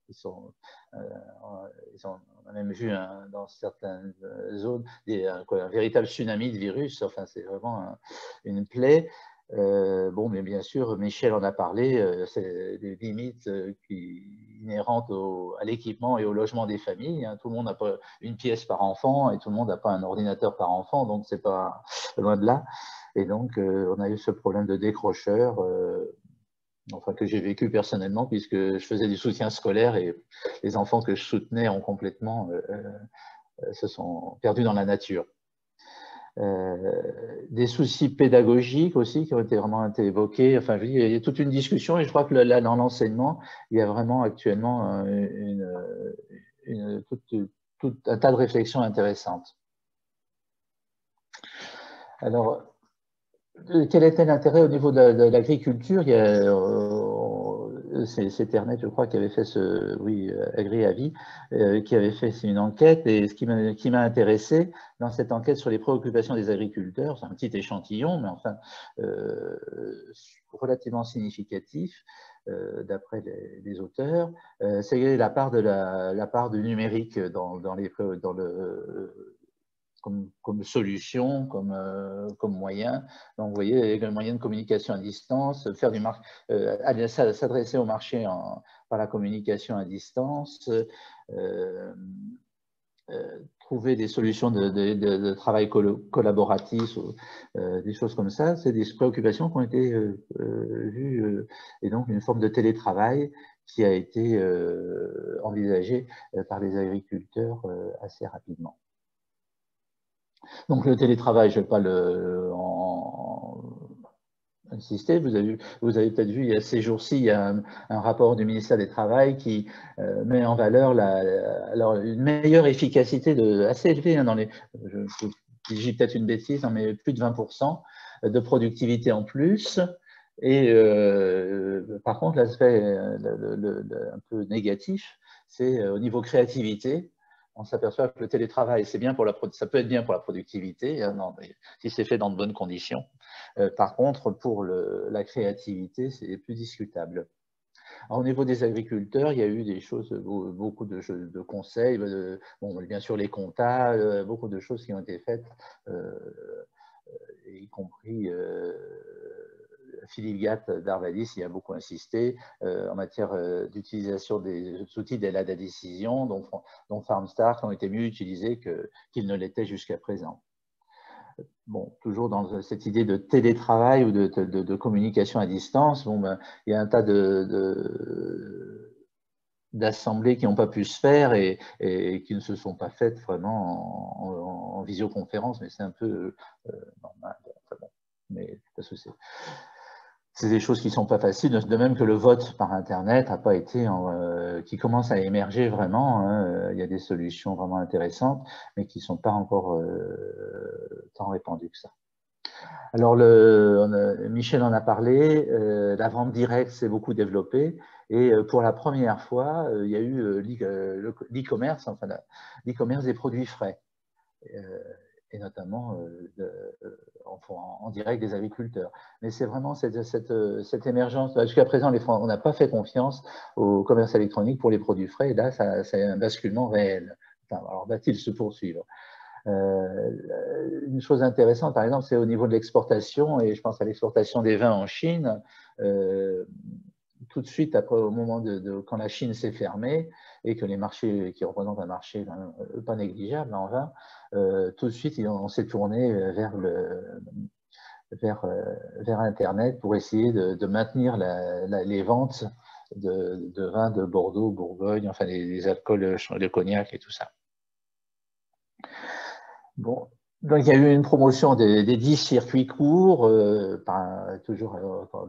qui sont. On a même vu dans certaines zones un véritable tsunami de virus. Enfin, c'est vraiment une plaie. Bon, mais bien sûr, Michel en a parlé, c'est des limites inhérentes à l'équipement et au logement des familles, hein. Tout le monde n'a pas une pièce par enfant et tout le monde n'a pas un ordinateur par enfant, donc c'est pas loin de là. Et donc, on a eu ce problème de décrocheur, enfin, que j'ai vécu personnellement, puisque je faisais du soutien scolaire et les enfants que je soutenais ont complètement se sont perdus dans la nature. Des soucis pédagogiques aussi qui ont vraiment été évoqués. Enfin, je dis, il y a toute une discussion et je crois que là, dans l'enseignement, il y a vraiment actuellement tout un tas de réflexions intéressantes. Alors, quel était l'intérêt au niveau de l'agriculture? Il y a c'est Ternet, je crois, qui avait fait AgriAvis, qui avait fait une enquête, et ce qui m'a intéressé dans cette enquête sur les préoccupations des agriculteurs, c'est un petit échantillon, mais enfin relativement significatif, d'après les auteurs, c'est la part du numérique comme solution, comme moyen. Donc, vous voyez, avec un moyen de communication à distance, s'adresser au marché par la communication à distance, trouver des solutions de travail collaboratif, des choses comme ça. C'est des préoccupations qui ont été vues, et donc une forme de télétravail qui a été envisagée par les agriculteurs assez rapidement. Donc le télétravail, je ne vais pas insister. Vous avez peut-être vu, il y a ces jours-ci, il y a un rapport du ministère du Travail qui met en valeur une meilleure efficacité assez élevée, hein, je dis peut-être une bêtise, hein, mais plus de 20% de productivité en plus. Et par contre, l'aspect un peu négatif, c'est au niveau créativité. On s'aperçoit que le télétravail, ça peut être bien pour la productivité, hein, si c'est fait dans de bonnes conditions. Par contre, pour la créativité, c'est plus discutable. Alors, au niveau des agriculteurs, il y a eu des choses, beaucoup de conseils, bon, bien sûr les comptas, beaucoup de choses qui ont été faites, y compris Philippe Gatt d'Arvadis y a beaucoup insisté en matière d'utilisation des outils d'aide à la décision, dont FarmStar, qui ont été mieux utilisés qu'ils ne l'étaient jusqu'à présent. Bon, toujours dans cette idée de télétravail ou de communication à distance, bon, ben, il y a un tas d'assemblées qui n'ont pas pu se faire et qui ne se sont pas faites vraiment en visioconférence, mais c'est un peu normal. Enfin, bon, mais parce que c'est des choses qui ne sont pas faciles, de même que le vote par Internet n'a pas été, qui commence à émerger vraiment, hein. Il y a des solutions vraiment intéressantes, mais qui ne sont pas encore tant répandues que ça. Alors, Michel en a parlé, la vente directe s'est beaucoup développée, et pour la première fois, il y a eu l'e-commerce, enfin l'e-commerce des produits frais. Et notamment en direct des agriculteurs. Mais c'est vraiment cette émergence. Jusqu'à présent, on n'a pas fait confiance au commerce électronique pour les produits frais, et là, c'est un basculement réel. Enfin, alors, va-t-il se poursuivre? Une chose intéressante, par exemple, c'est au niveau de l'exportation, et je pense à l'exportation des vins en Chine. Tout de suite, après, au moment quand la Chine s'est fermée et que les marchés qui représentent un marché pas négligeable en vin, tout de suite, on s'est tourné vers Internet pour essayer de maintenir les ventes de vins de Bordeaux, Bourgogne, enfin les alcools, le cognac et tout ça. Bon, Donc, il y a eu une promotion des 10 circuits courts, toujours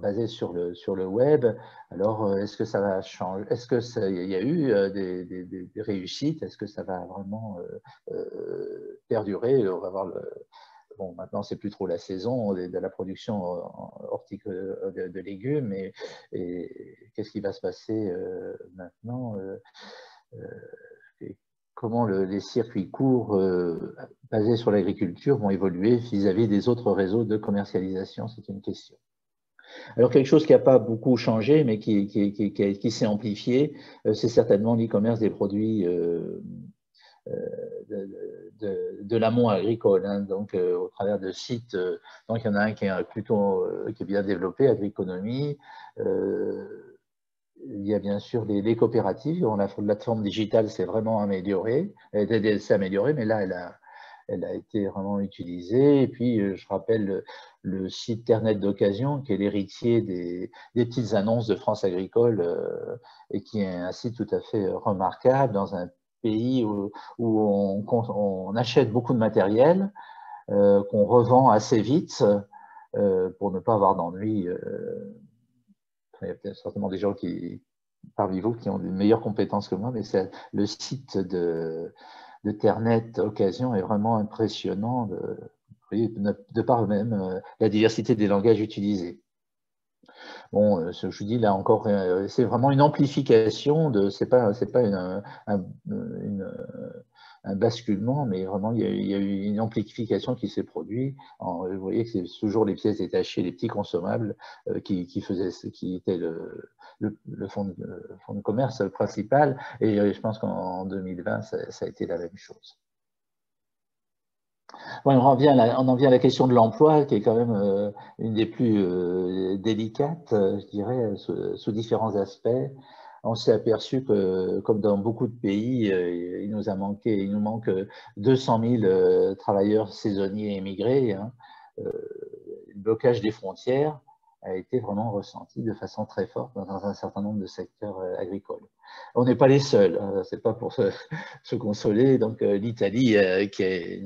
basés sur le web. Alors, est-ce que ça va changer? Est-ce que il y a eu des réussites? Est-ce que ça va vraiment perdurer? On va voir bon, maintenant, c'est plus trop la saison de la production de légumes, et qu'est-ce qui va se passer maintenant? Comment les circuits courts basés sur l'agriculture vont évoluer vis-à-vis des autres réseaux de commercialisation? C'est une question. Alors, quelque chose qui n'a pas beaucoup changé, mais qui s'est amplifié, c'est certainement l'e-commerce des produits de l'amont agricole, hein, donc au travers de sites. Donc, il y en a un qui est plutôt qui est bien développé, Agriconomie. Il y a bien sûr les coopératives, dont la plateforme digitale s'est vraiment améliorée, mais là, elle a été vraiment utilisée. Et puis, je rappelle le site Ternet d'occasion, qui est l'héritier des petites annonces de France Agricole, et qui est un site tout à fait remarquable dans un pays où on achète beaucoup de matériel, qu'on revend assez vite pour ne pas avoir d'ennui. Il y a peut-être certainement des gens parmi vous qui ont de meilleures compétences que moi, mais le site de Ternet Occasion est vraiment impressionnant de par même la diversité des langages utilisés. Bon, je vous dis là encore, c'est vraiment une amplification c'est pas un basculement, mais vraiment il y a eu une amplification qui s'est produite. Vous voyez que c'est toujours les pièces détachées, les petits consommables qui étaient le fonds de commerce principal, et je pense qu'en 2020, ça a été la même chose. Bon, on en vient à la question de l'emploi, qui est quand même une des plus délicates, je dirais, sous différents aspects. On s'est aperçu que, comme dans beaucoup de pays, il nous manque 200 000 travailleurs saisonniers émigrés, hein. Le blocage des frontières a été vraiment ressenti de façon très forte dans un certain nombre de secteurs agricoles. On n'est pas les seuls, hein, c'est pas pour se consoler. Donc, l'Italie, qui est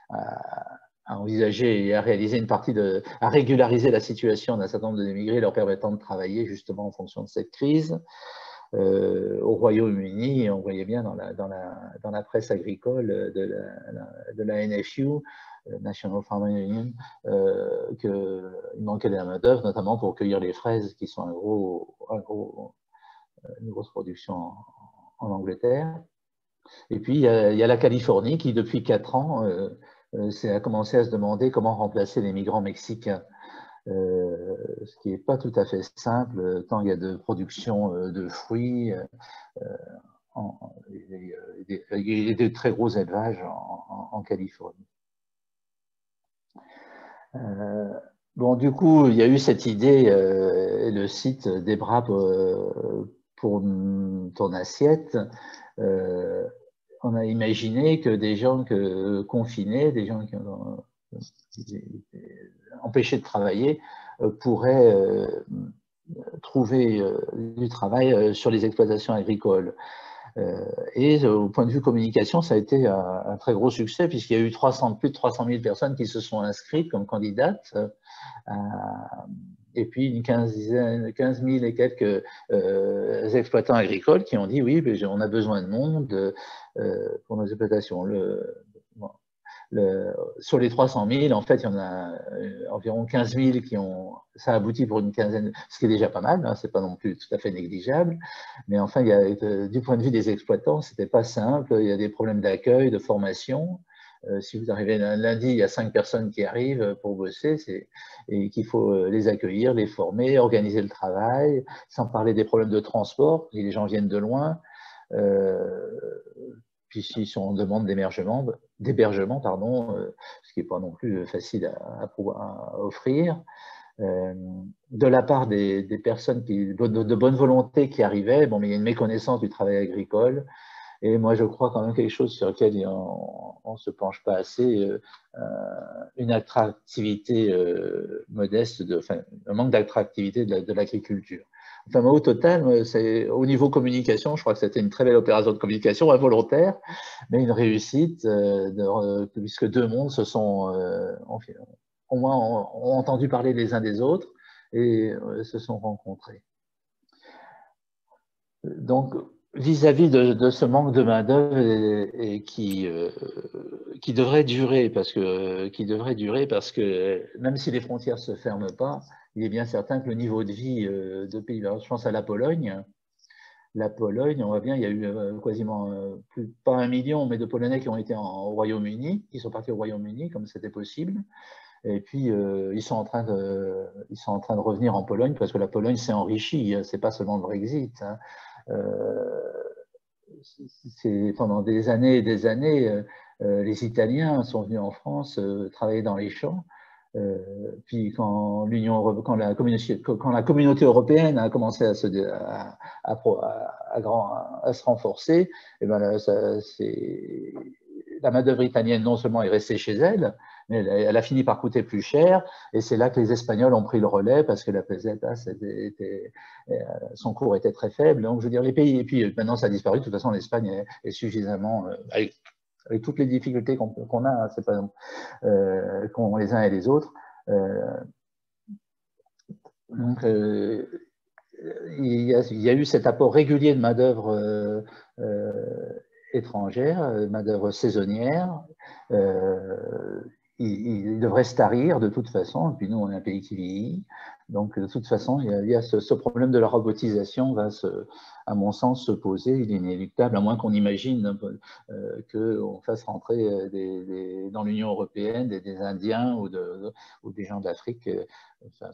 à envisager et à réaliser à régulariser la situation d'un certain nombre d'immigrés, leur permettant de travailler justement en fonction de cette crise. Au Royaume-Uni, on voyait bien dans la presse agricole de la NFU, National Farming Union, qu'il manquait de la main-d'œuvre, notamment pour cueillir les fraises, qui sont une grosse production en Angleterre. Et puis, il y a la Californie qui, depuis 4 ans, a commencé à se demander comment remplacer les migrants mexicains. Ce qui n'est pas tout à fait simple, tant il y a de production de fruits et de très gros élevages en Californie. Bon, du coup, il y a eu cette idée, le site Des bras pour ton assiette. On a imaginé que des gens confinés, des gens qui ont empêchés de travailler, pourraient trouver du travail sur les exploitations agricoles. Et au point de vue communication, ça a été un très gros succès, puisqu'il y a eu plus de 300 000 personnes qui se sont inscrites comme candidates, et puis 15 000 et quelques exploitants agricoles qui ont dit oui, on a besoin de monde pour nos exploitations. Sur les 300 000, en fait, il y en a environ 15 000 ça aboutit pour une quinzaine, ce qui est déjà pas mal, hein, c'est pas non plus tout à fait négligeable, mais enfin, du point de vue des exploitants, c'était pas simple, il y a des problèmes d'accueil, de formation. Si vous arrivez lundi, il y a 5 personnes qui arrivent pour bosser, et qu'il faut les accueillir, les former, organiser le travail, sans parler des problèmes de transport, si les gens viennent de loin. Puis s'ils sont en demande d'hébergement, ce qui n'est pas non plus facile à offrir. De la part des personnes de bonne volonté qui arrivaient, mais il y a une méconnaissance du travail agricole. Et moi, je crois quand même quelque chose sur lequel on ne se penche pas assez, une attractivité modeste, un manque d'attractivité de l'agriculture. Enfin, au total, au niveau communication, je crois que c'était une très belle opération de communication involontaire, mais une réussite, puisque deux mondes se sont, au moins, ont entendu parler les uns des autres et se sont rencontrés. Donc, vis-à-vis de ce manque de main-d'œuvre et qui devrait durer, parce que même si les frontières ne se ferment pas, il est bien certain que le niveau de vie de pays, je pense à la Pologne. La Pologne, on voit bien, il y a eu quasiment pas 1 million, mais de Polonais qui ont été au Royaume-Uni, qui sont partis au Royaume-Uni, comme c'était possible. Et puis, ils sont en train de revenir en Pologne, parce que la Pologne s'est enrichie, c'est pas seulement le Brexit. Hein. Pendant des années et des années, les Italiens sont venus en France travailler dans les champs. Puis quand la communauté européenne a commencé à se renforcer, et ben là, la main-d'œuvre italienne non seulement est restée chez elle, mais elle a fini par coûter plus cher. Et c'est là que les Espagnols ont pris le relais parce que la pesetas son cours était très faible. Donc je veux dire les pays. Et puis maintenant ça a disparu. De toute façon, l'Espagne est suffisamment avec toutes les difficultés qu'on a, c'est pas qu'ont les uns et les autres. Donc, il y a eu cet apport régulier de main-d'œuvre étrangère, main-d'œuvre saisonnière. Il devrait se tarir de toute façon. Et puis nous, on est un pays qui vieillit. Donc, de toute façon, il y a ce problème de la robotisation va, à mon sens, se poser. Il est inéluctable, à moins qu'on imagine qu'on fasse rentrer dans l'Union européenne des Indiens ou des gens d'Afrique. Enfin,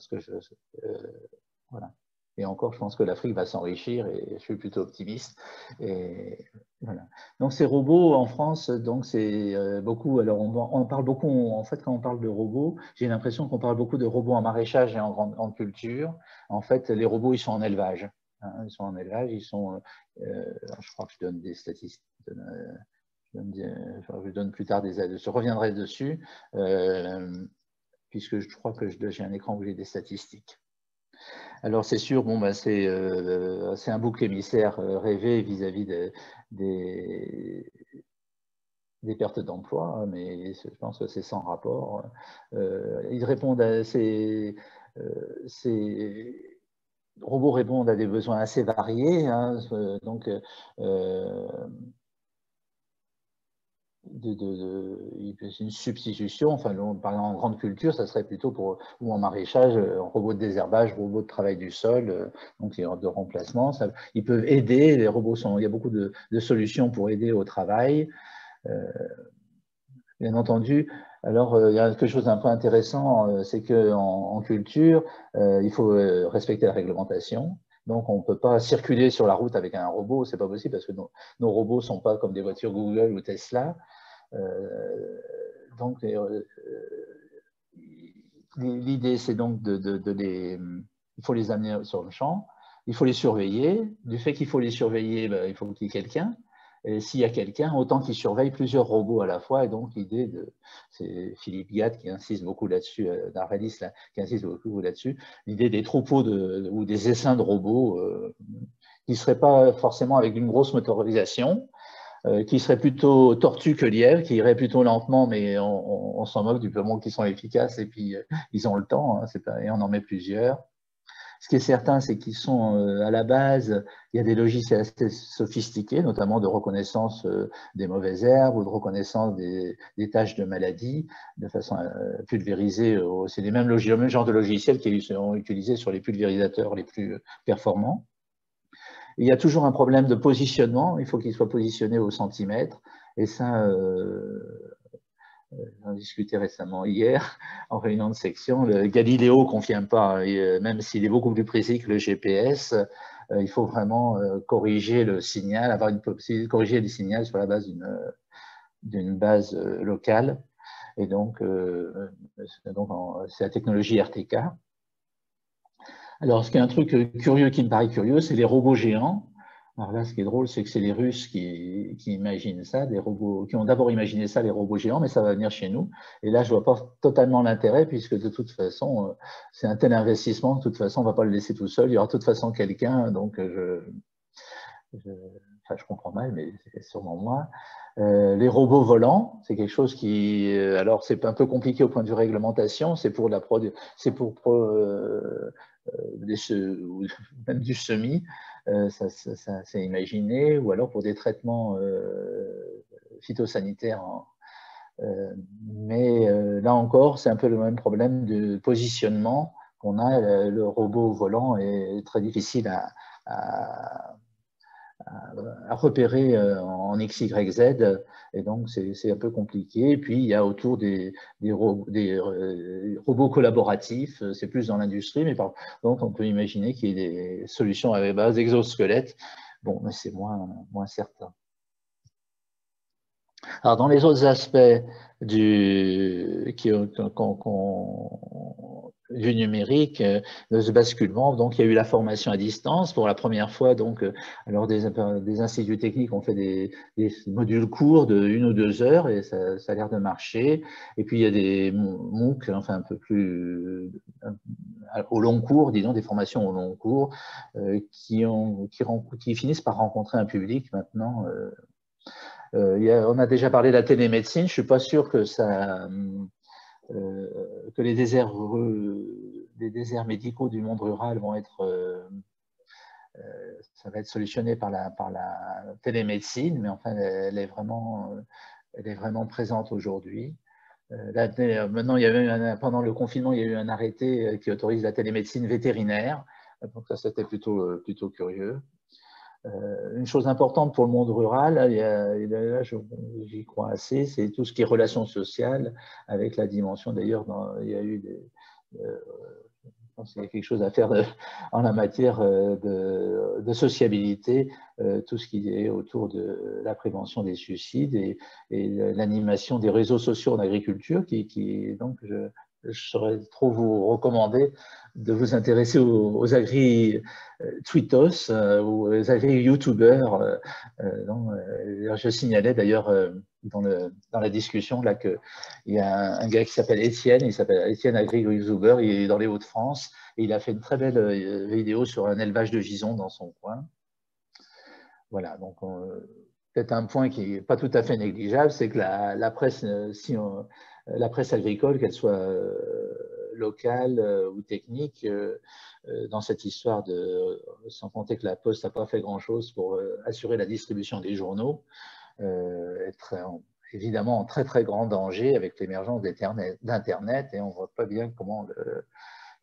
voilà. Et encore, je pense que l'Afrique va s'enrichir et je suis plutôt optimiste. Et voilà. Donc, ces robots en France, donc c'est beaucoup. Alors, on parle beaucoup. En fait, quand on parle de robots, j'ai l'impression qu'on parle beaucoup de robots en maraîchage et en grande culture. En fait, les robots, ils sont en élevage. Hein, ils sont en élevage. Ils sont. Je crois que je donne des statistiques. Je donne plus tard je reviendrai dessus, puisque je crois que j'ai un écran où j'ai des statistiques. Alors c'est sûr, bon, bah, c'est un bouc émissaire rêvé vis-à-vis des pertes d'emploi, mais je pense que c'est sans rapport. Ils répondent ces robots répondent à des besoins assez variés, hein, donc une substitution, enfin, par exemple en grande culture, ça serait plutôt ou en maraîchage, en robot de désherbage, robot de travail du sol, donc de remplacement. Ils peuvent aider, les robots il y a beaucoup de solutions pour aider au travail. Bien entendu, alors il y a quelque chose d'un peu intéressant, c'est qu'en culture, il faut respecter la réglementation. Donc, on ne peut pas circuler sur la route avec un robot, c'est pas possible parce que nos robots ne sont pas comme des voitures Google ou Tesla. Donc, l'idée, c'est donc il faut les amener sur le champ, il faut les surveiller. Du fait qu'il faut les surveiller, ben, il faut qu'il y ait quelqu'un. Et s'il y a quelqu'un, autant qu'il surveille plusieurs robots à la fois. Et donc, l'idée c'est Philippe Gatt qui insiste beaucoup là-dessus, Darvalis qui insiste beaucoup là-dessus, l'idée des troupeaux ou des essaims de robots qui ne seraient pas forcément avec une grosse motorisation, qui seraient plutôt tortues que lièvres, qui iraient plutôt lentement, mais on s'en moque du moment qu'ils sont efficaces et puis ils ont le temps, hein, et on en met plusieurs. Ce qui est certain, c'est qu'ils sont à la base, il y a des logiciels assez sophistiqués, notamment de reconnaissance des mauvaises herbes ou de reconnaissance des tâches de maladie, de façon à pulvériser. C'est le même genre de logiciels qui sont utilisés sur les pulvérisateurs les plus performants. Il y a toujours un problème de positionnement, il faut qu'il soit positionné au centimètre, et ça, j'en discutais récemment hier en réunion de section. Le Galileo ne confirme pas, même s'il est beaucoup plus précis que le GPS, il faut vraiment corriger le signal, avoir une possibilité de corriger le signal sur la base d'une base locale. Et donc c'est la technologie RTK. Alors, ce qui est un truc curieux qui me paraît curieux, c'est les robots géants. Alors là, ce qui est drôle, c'est que c'est les Russes qui imaginent ça, des robots, qui ont d'abord imaginé ça, les robots géants, mais ça va venir chez nous. Et là, je vois pas totalement l'intérêt, puisque de toute façon, c'est un tel investissement, de toute façon, on va pas le laisser tout seul. Il y aura de toute façon quelqu'un, donc enfin, je comprends mal, mais c'est sûrement moi. Les robots volants, c'est quelque chose qui, alors c'est un peu compliqué au point de vue réglementation, c'est pour la c'est pour même du semi, ça c'est imaginé, ou alors pour des traitements phytosanitaires. Mais là encore, c'est un peu le même problème de positionnement qu'on a. Le robot volant est très difficile à repérer en X, Y, Z, et donc c'est un peu compliqué. Et puis il y a autour des robots collaboratifs, c'est plus dans l'industrie, mais donc on peut imaginer qu'il y ait des solutions avec base exosquelette. Bon, mais c'est moins certain. Alors dans les autres aspects du numérique, de ce basculement, donc il y a eu la formation à distance pour la première fois. Donc, alors des instituts techniques ont fait des modules courts de 1 ou 2 heures et ça a l'air de marcher. Et puis il y a des MOOC, enfin un peu plus au long cours, disons des formations au long cours, qui finissent par rencontrer un public maintenant. On a déjà parlé de la télémédecine. Je suis pas sûr que que les déserts médicaux du monde rural vont être, ça va être solutionné par la télémédecine, mais enfin, elle est vraiment présente aujourd'hui. Maintenant, pendant le confinement, il y a eu un arrêté qui autorise la télémédecine vétérinaire. Donc ça, c'était plutôt curieux. Une chose importante pour le monde rural, là, j'y crois assez, c'est tout ce qui est relations sociales, avec la dimension, d'ailleurs, il y a eu je pense qu'il y a quelque chose à faire en la matière de sociabilité, tout ce qui est autour de la prévention des suicides et l'animation des réseaux sociaux en agriculture, donc je saurais trop vous recommander de vous intéresser aux agri-tweetos ou aux agri-youtubeurs. Je signalais d'ailleurs dans la discussion là qu'il y a un gars qui s'appelle Étienne, il s'appelle Étienne Agri-youtuber, il est dans les Hauts-de-France et il a fait une très belle vidéo sur un élevage de gisons dans son coin. Voilà, donc peut-être un point qui n'est pas tout à fait négligeable, c'est que la presse, la presse agricole, qu'elle soit locale ou technique, dans cette histoire sans compter que la Poste n'a pas fait grand-chose pour assurer la distribution des journaux, être évidemment en très très grand danger avec l'émergence d'Internet, et on ne voit pas bien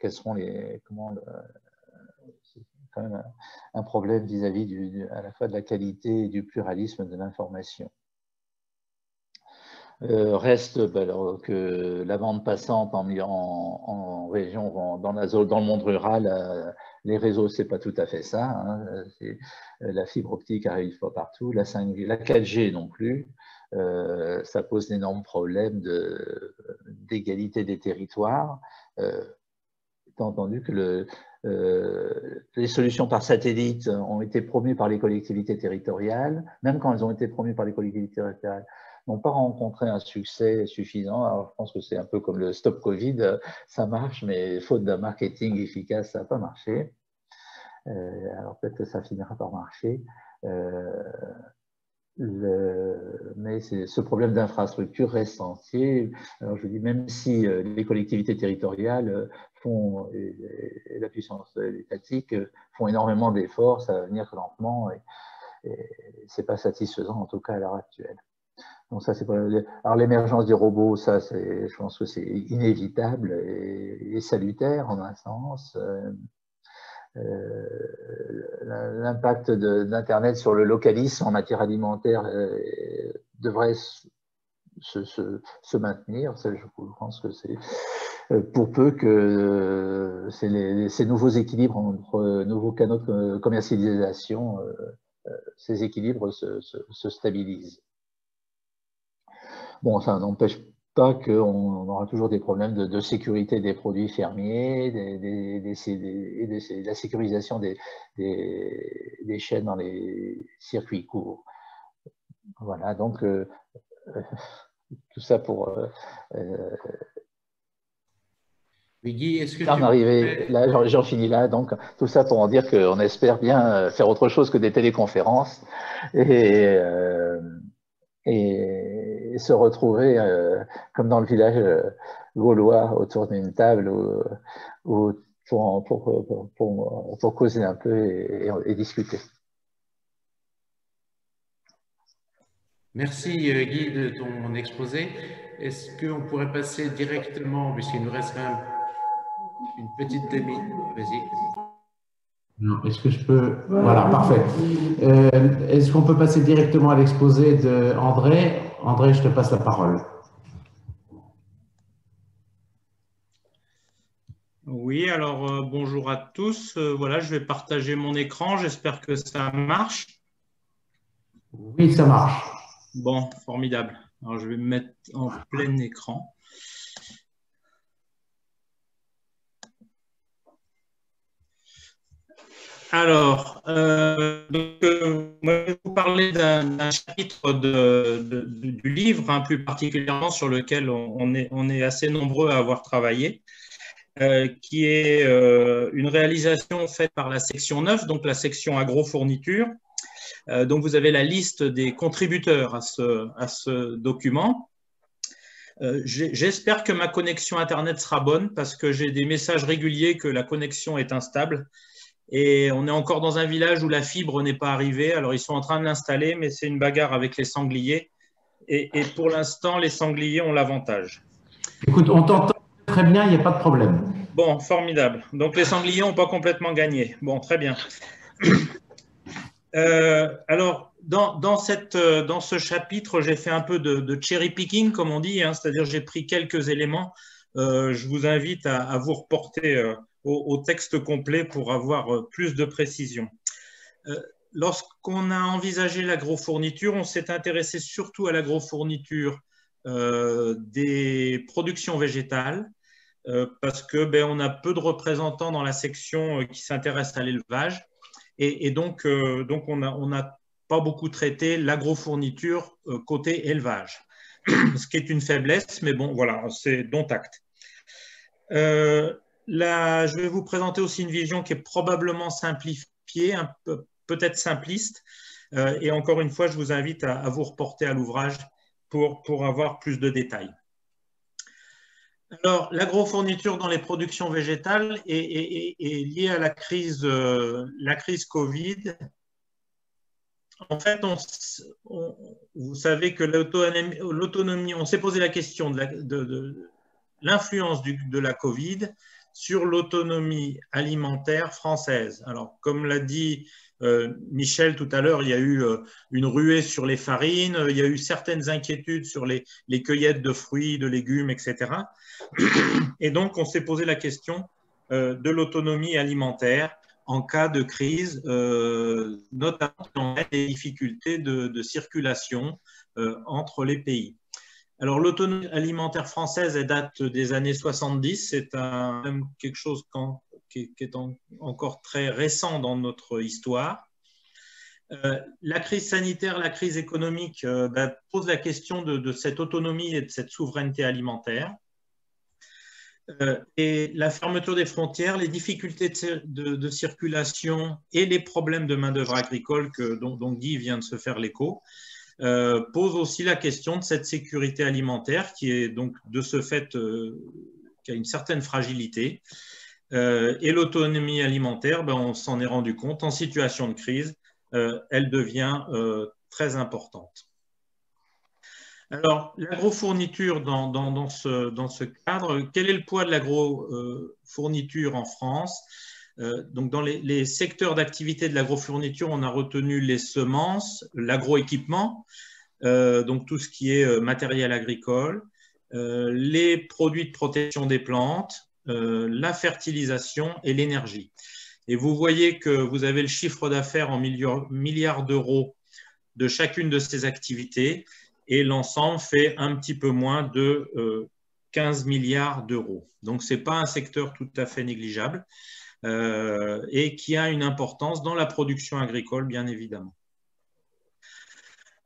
quels seront c'est quand même un problème vis-à-vis à la fois de la qualité et du pluralisme de l'information. Reste alors que la bande passante en région, dans le monde rural, les réseaux, c'est pas tout à fait ça. Hein, la fibre optique arrive pas partout, la 5G, la 4G non plus. Ça pose d'énormes problèmes d'égalité des territoires. Étant entendu que les solutions par satellite ont été promues par les collectivités territoriales, même quand elles ont été promues par les collectivités territoriales, n'ont pas rencontré un succès suffisant. Alors, je pense que c'est un peu comme le Stop Covid, ça marche, mais faute d'un marketing efficace, ça n'a pas marché. Alors peut-être que ça finira par marcher. Mais ce problème d'infrastructure reste entier. Alors je dis, même si les collectivités territoriales et la puissance étatique font énormément d'efforts, ça va venir lentement et c'est pas satisfaisant, en tout cas à l'heure actuelle. Donc ça, c'est pas. Alors l'émergence des robots, ça, je pense que c'est inévitable et salutaire en un sens. L'impact d'Internet sur le localisme en matière alimentaire devrait se maintenir. Ça, je pense que c'est pour peu que ces nouveaux équilibres entre nouveaux canaux de commercialisation, ces équilibres se stabilisent. Bon, ça n'empêche pas qu'on aura toujours des problèmes de sécurité des produits fermiers, et de la sécurisation des chaînes dans les circuits courts. Voilà, donc tout ça pour... Guy, est-ce que on arrivé, là, j'en finis là, donc tout ça pour en dire qu'on espère bien faire autre chose que des téléconférences et se retrouver comme dans le village gaulois autour d'une table pour causer un peu et discuter. Merci Guy de ton exposé. Est-ce qu'on pourrait passer directement, puisqu'il nous reste quand même une petite demi. Vas-y. Non, est-ce que je peux… Voilà, parfait. Est-ce qu'on peut passer directement à l'exposé d'André? André, je te passe la parole. Oui, alors bonjour à tous. Voilà, je vais partager mon écran. J'espère que ça marche. Oui, ça marche. Bon, formidable. Alors, je vais me mettre en plein écran. Alors, moi, je vais vous parler d'un chapitre du livre, hein, plus particulièrement sur lequel on est assez nombreux à avoir travaillé, qui est une réalisation faite par la section 9, donc la section agrofourniture. Donc, vous avez la liste des contributeurs à ce document. J'espère que ma connexion Internet sera bonne parce que j'ai des messages réguliers que la connexion est instable. Et on est encore dans un village où la fibre n'est pas arrivée. Alors, ils sont en train de l'installer, mais c'est une bagarre avec les sangliers. Et pour l'instant, les sangliers ont l'avantage. Écoute, on t'entend très bien, il n'y a pas de problème. Bon, formidable. Donc, les sangliers n'ont pas complètement gagné. Bon, très bien. Alors, dans ce chapitre, j'ai fait un peu de cherry picking, comme on dit, hein, c'est-à-dire j'ai pris quelques éléments. Je vous invite à vous reporter au texte complet pour avoir plus de précision. Lorsqu'on a envisagé l'agrofourniture, on s'est intéressé surtout à l'agrofourniture des productions végétales parce que on a peu de représentants dans la section qui s'intéressent à l'élevage et donc on n'a pas beaucoup traité l'agrofourniture côté élevage, ce qui est une faiblesse, mais bon, voilà, c'est dont acte. Là, je vais vous présenter aussi une vision qui est probablement simplifiée, peut-être simpliste. Et encore une fois, je vous invite à vous reporter à l'ouvrage pour avoir plus de détails. Alors, l'agrofourniture dans les productions végétales est liée à la crise Covid. En fait, vous savez que l'autonomie, on s'est posé la question de l'influence de la Covid sur l'autonomie alimentaire française. Alors, comme l'a dit Michel tout à l'heure, il y a eu une ruée sur les farines, il y a eu certaines inquiétudes sur les cueillettes de fruits, de légumes, etc. Et donc, on s'est posé la question de l'autonomie alimentaire en cas de crise, notamment dans les difficultés de circulation entre les pays. Alors, l'autonomie alimentaire française, elle date des années 70. C'est quelque chose qui est encore très récent dans notre histoire. La crise sanitaire, la crise économique pose la question de cette autonomie et de cette souveraineté alimentaire. Et la fermeture des frontières, les difficultés de circulation et les problèmes de main-d'œuvre agricole dont Guy vient de se faire l'écho, pose aussi la question de cette sécurité alimentaire qui est donc de ce fait qui a une certaine fragilité. Et l'autonomie alimentaire, on s'en est rendu compte, en situation de crise, elle devient très importante. Alors, l'agrofourniture dans ce cadre, quel est le poids de l'agrofourniture en France? Donc, dans les secteurs d'activité de l'agrofourniture, on a retenu les semences, l'agroéquipement, donc tout ce qui est matériel agricole, les produits de protection des plantes, la fertilisation et l'énergie. Et vous voyez que vous avez le chiffre d'affaires en milliards d'euros de chacune de ces activités et l'ensemble fait un petit peu moins de 15 milliards d'euros. Donc, ce n'est pas un secteur tout à fait négligeable et qui a une importance dans la production agricole, bien évidemment.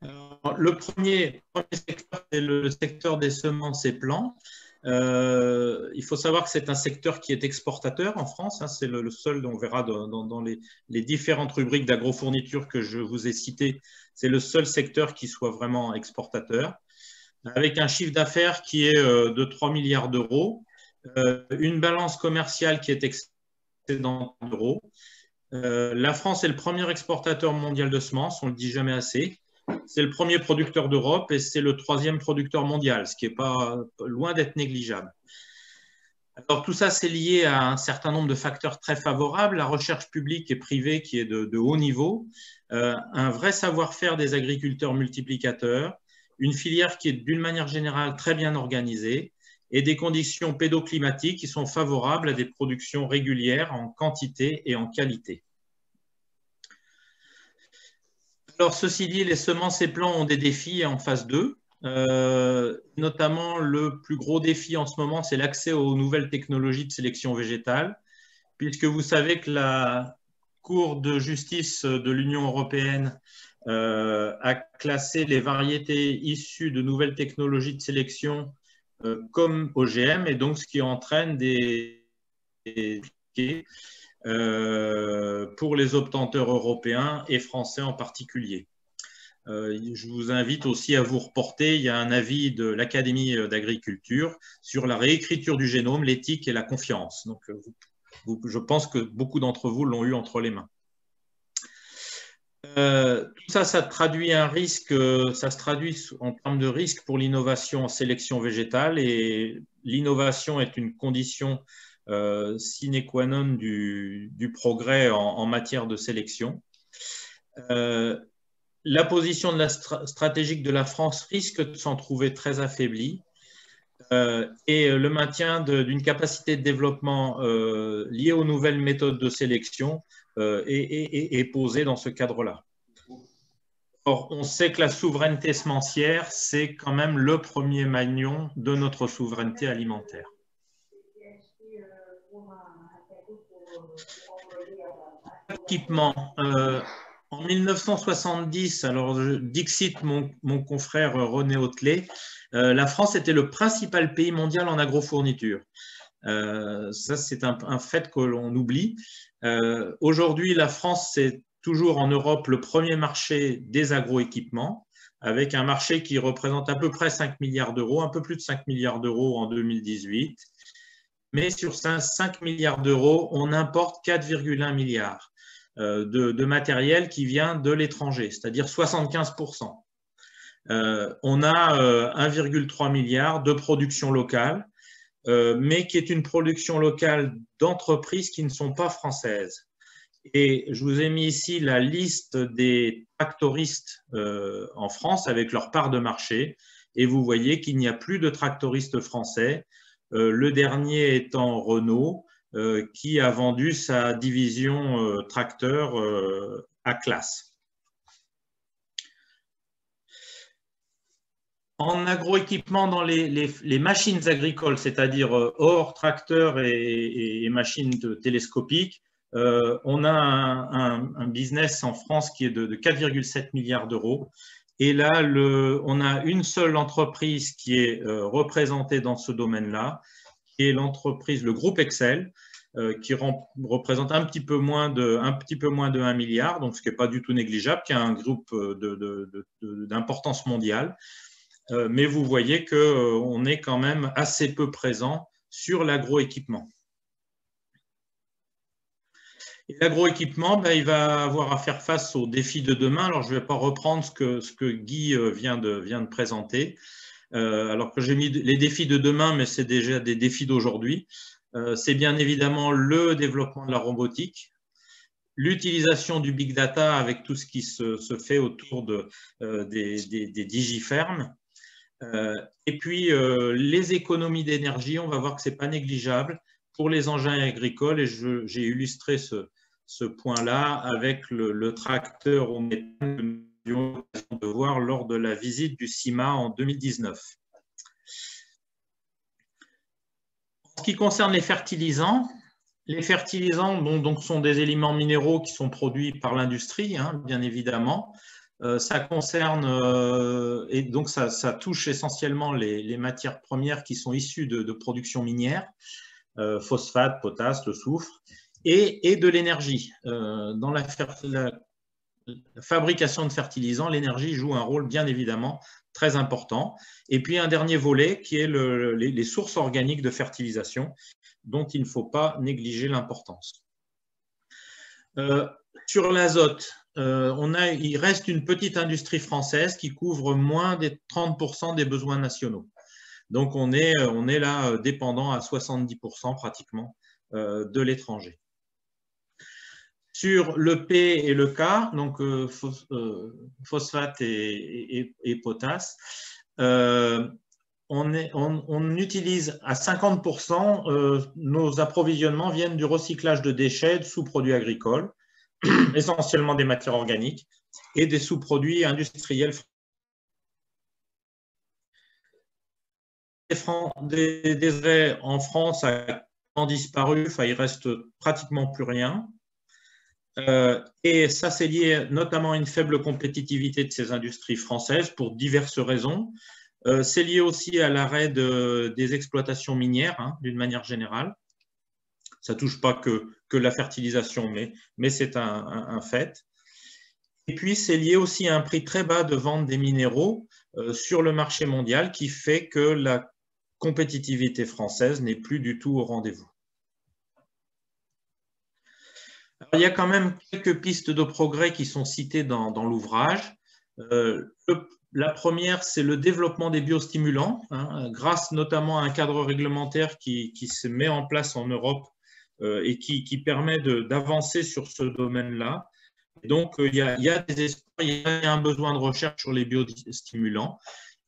Alors, le premier secteur, c'est le secteur des semences et plants. Il faut savoir que c'est un secteur qui est exportateur en France. Hein, c'est le seul, on verra dans les différentes rubriques d'agrofourniture que je vous ai citées, c'est le seul secteur qui soit vraiment exportateur, avec un chiffre d'affaires qui est de 3 milliards d'euros, une balance commerciale qui est excédente d'euros. La France est le premier exportateur mondial de semences, on ne le dit jamais assez. C'est le premier producteur d'Europe et c'est le troisième producteur mondial, ce qui n'est pas loin d'être négligeable. Alors tout ça, c'est lié à un certain nombre de facteurs très favorables, la recherche publique et privée qui est de haut niveau, un vrai savoir-faire des agriculteurs multiplicateurs, une filière qui est d'une manière générale très bien organisée et des conditions pédoclimatiques qui sont favorables à des productions régulières en quantité et en qualité. Alors, ceci dit, les semences et plants ont des défis en phase 2. Notamment, le plus gros défi en ce moment, c'est l'accès aux nouvelles technologies de sélection végétale, puisque vous savez que la Cour de justice de l'Union européenne a classé les variétés issues de nouvelles technologies de sélection comme OGM, et donc ce qui entraîne des pour les obtenteurs européens et français en particulier. Je vous invite aussi à vous reporter, il y a un avis de l'Académie d'agriculture sur la réécriture du génome, l'éthique et la confiance. Donc, je pense que beaucoup d'entre vous l'ont eu entre les mains. Tout ça, ça traduit un risque, ça se traduit en termes de risque pour l'innovation en sélection végétale, et l'innovation est une condition sine qua non du progrès en matière de sélection. La position de la stratégique de la France risque de s'en trouver très affaiblie et le maintien d'une capacité de développement liée aux nouvelles méthodes de sélection est posé dans ce cadre-là. Or, on sait que la souveraineté semencière, c'est quand même le premier maillon de notre souveraineté alimentaire. Équipement. En 1970, alors dixit mon confrère René Hautelet, la France était le principal pays mondial en agrofourniture. Ça, c'est un fait que l'on oublie. Aujourd'hui, la France, c'est toujours en Europe le premier marché des agroéquipements, avec un marché qui représente à peu près 5 milliards d'euros, un peu plus de 5 milliards d'euros en 2018. Mais sur 5 milliards d'euros, on importe 4,1 milliards de matériel qui vient de l'étranger, c'est-à-dire 75%. On a 1,3 milliard de production locale, mais qui est une production locale d'entreprises qui ne sont pas françaises. Et je vous ai mis ici la liste des tractoristes en France avec leur part de marché. Et vous voyez qu'il n'y a plus de tractoristes français. Le dernier étant Renault, qui a vendu sa division tracteur à Claas. En agroéquipement, dans les machines agricoles, c'est-à-dire hors tracteurs et machines télescopiques, on a un business en France qui est de 4,7 milliards d'euros. Et là, on a une seule entreprise qui est représentée dans ce domaine-là, qui est l'entreprise, le groupe Excel, qui représente un petit peu moins de 1 milliard, donc ce qui n'est pas du tout négligeable, qui a un groupe d'importance mondiale. Mais vous voyez qu'on est quand même assez peu présent sur l'agroéquipement. L'agroéquipement, il va avoir à faire face aux défis de demain. Alors, je ne vais pas reprendre ce que Guy vient de présenter, alors que j'ai mis les défis de demain, mais c'est déjà des défis d'aujourd'hui. C'est bien évidemment le développement de la robotique, l'utilisation du big data avec tout ce qui se fait autour des digifermes, et puis les économies d'énergie. On va voir que ce n'est pas négligeable pour les engins agricoles, et j'ai illustré ce point-là avec le tracteur au méthane eu l'occasion de voir lors de la visite du CIMA en 2019. En ce qui concerne les fertilisants donc, sont des éléments minéraux qui sont produits par l'industrie, hein, bien évidemment. Ça concerne, et donc ça touche essentiellement les matières premières qui sont issues de production minière, phosphate, potasse, le soufre, et de l'énergie. Dans la fabrication de fertilisants, l'énergie joue un rôle bien évidemment très important. Et puis un dernier volet qui est les sources organiques de fertilisation, dont il ne faut pas négliger l'importance. Sur l'azote, il reste une petite industrie française qui couvre moins des 30% des besoins nationaux. Donc on est là dépendant à 70% pratiquement de l'étranger. Sur le P et le K, donc phosphate et potasse, on utilise à 50%, nos approvisionnements viennent du recyclage de déchets, de sous-produits agricoles, essentiellement des matières organiques, et des sous-produits industriels. Des raies en France ont disparu, enfin, il reste pratiquement plus rien. Et ça, c'est lié notamment à une faible compétitivité de ces industries françaises pour diverses raisons. C'est lié aussi à l'arrêt des exploitations minières, hein, d'une manière générale. Ça ne touche pas que la fertilisation, mais c'est un fait. Et puis, c'est lié aussi à un prix très bas de vente des minéraux sur le marché mondial qui fait que la compétitivité française n'est plus du tout au rendez-vous. Il y a quand même quelques pistes de progrès qui sont citées dans l'ouvrage. La première, c'est le développement des biostimulants, hein, grâce notamment à un cadre réglementaire qui se met en place en Europe et qui permet d'avancer sur ce domaine-là. Donc, il y a des espoirs, il y a un besoin de recherche sur les biostimulants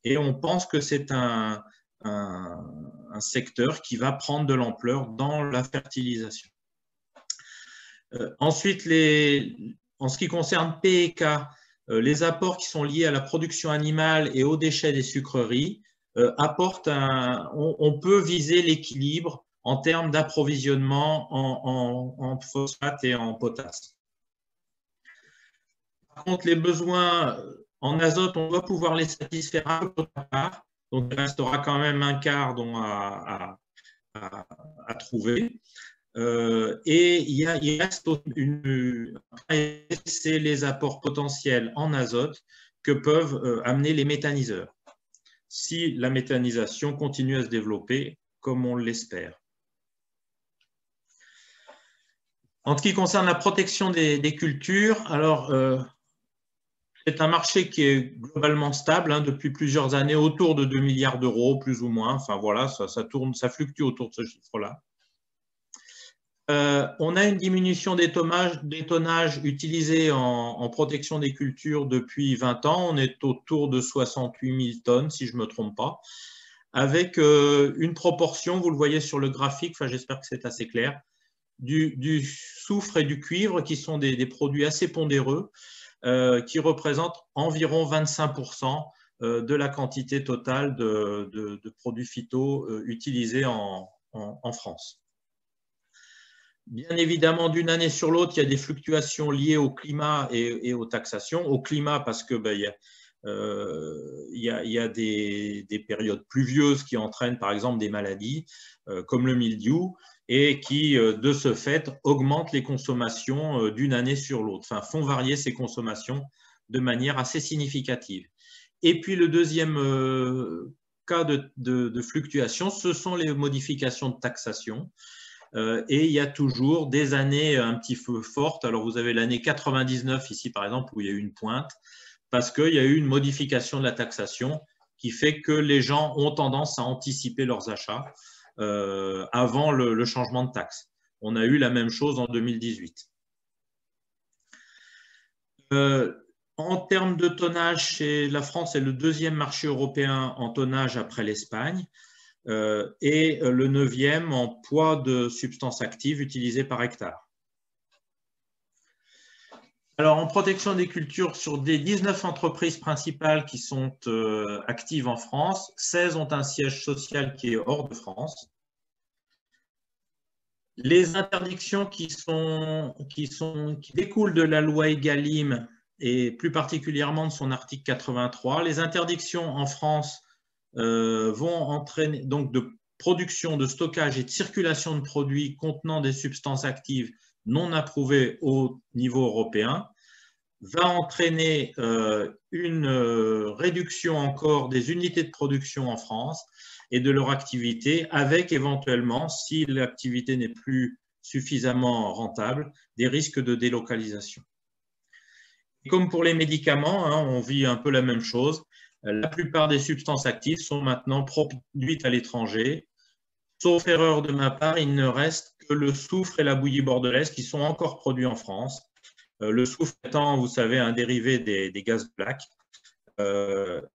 et on pense que c'est un secteur qui va prendre de l'ampleur dans la fertilisation. Ensuite, en ce qui concerne P et K, les apports qui sont liés à la production animale et aux déchets des sucreries apportent on peut viser l'équilibre en termes d'approvisionnement en phosphate et en potasse. Par contre, les besoins en azote, on doit pouvoir les satisfaire un peu d'autre part. Donc, il restera quand même un quart à trouver. Et il reste c'est les apports potentiels en azote que peuvent amener les méthaniseurs, si la méthanisation continue à se développer comme on l'espère. En ce qui concerne la protection des cultures, alors c'est un marché qui est globalement stable hein, depuis plusieurs années, autour de 2 milliards d'euros, plus ou moins. Enfin voilà, ça tourne, ça fluctue autour de ce chiffre-là. On a une diminution des tonnages utilisés en protection des cultures depuis 20 ans. On est autour de 68 000 tonnes, si je ne me trompe pas, avec une proportion, vous le voyez sur le graphique, enfin, j'espère que c'est assez clair, du soufre et du cuivre, qui sont des produits assez pondéreux, qui représentent environ 25% de la quantité totale de produits phyto utilisés en France. Bien évidemment, d'une année sur l'autre, il y a des fluctuations liées au climat et aux taxations. Au climat, parce que il y a des périodes pluvieuses qui entraînent par exemple des maladies comme le mildiou et qui, de ce fait, augmentent les consommations d'une année sur l'autre, enfin, font varier ces consommations de manière assez significative. Et puis, le deuxième cas de fluctuation, ce sont les modifications de taxation. Et il y a toujours des années un petit peu fortes. Alors, vous avez l'année 99 ici, par exemple, où il y a eu une pointe, parce qu'il y a eu une modification de la taxation qui fait que les gens ont tendance à anticiper leurs achats avant le changement de taxe. On a eu la même chose en 2018. En termes de tonnage, la France est le deuxième marché européen en tonnage après l'Espagne. Et le 9e en poids de substances actives utilisées par hectare. Alors, en protection des cultures, sur des 19 entreprises principales qui sont actives en France, 16 ont un siège social qui est hors de France. Les interdictions qui découlent de la loi Egalim et plus particulièrement de son article 83, les interdictions en France vont entraîner donc de production, de stockage et de circulation de produits contenant des substances actives non approuvées au niveau européen, va entraîner une réduction encore des unités de production en France et de leur activité, avec éventuellement, si l'activité n'est plus suffisamment rentable, des risques de délocalisation. Et comme pour les médicaments, hein, on vit un peu la même chose. La plupart des substances actives sont maintenant produites à l'étranger. Sauf erreur de ma part, il ne reste que le soufre et la bouillie bordelaise qui sont encore produits en France. Le soufre étant, vous savez, un dérivé des gaz black.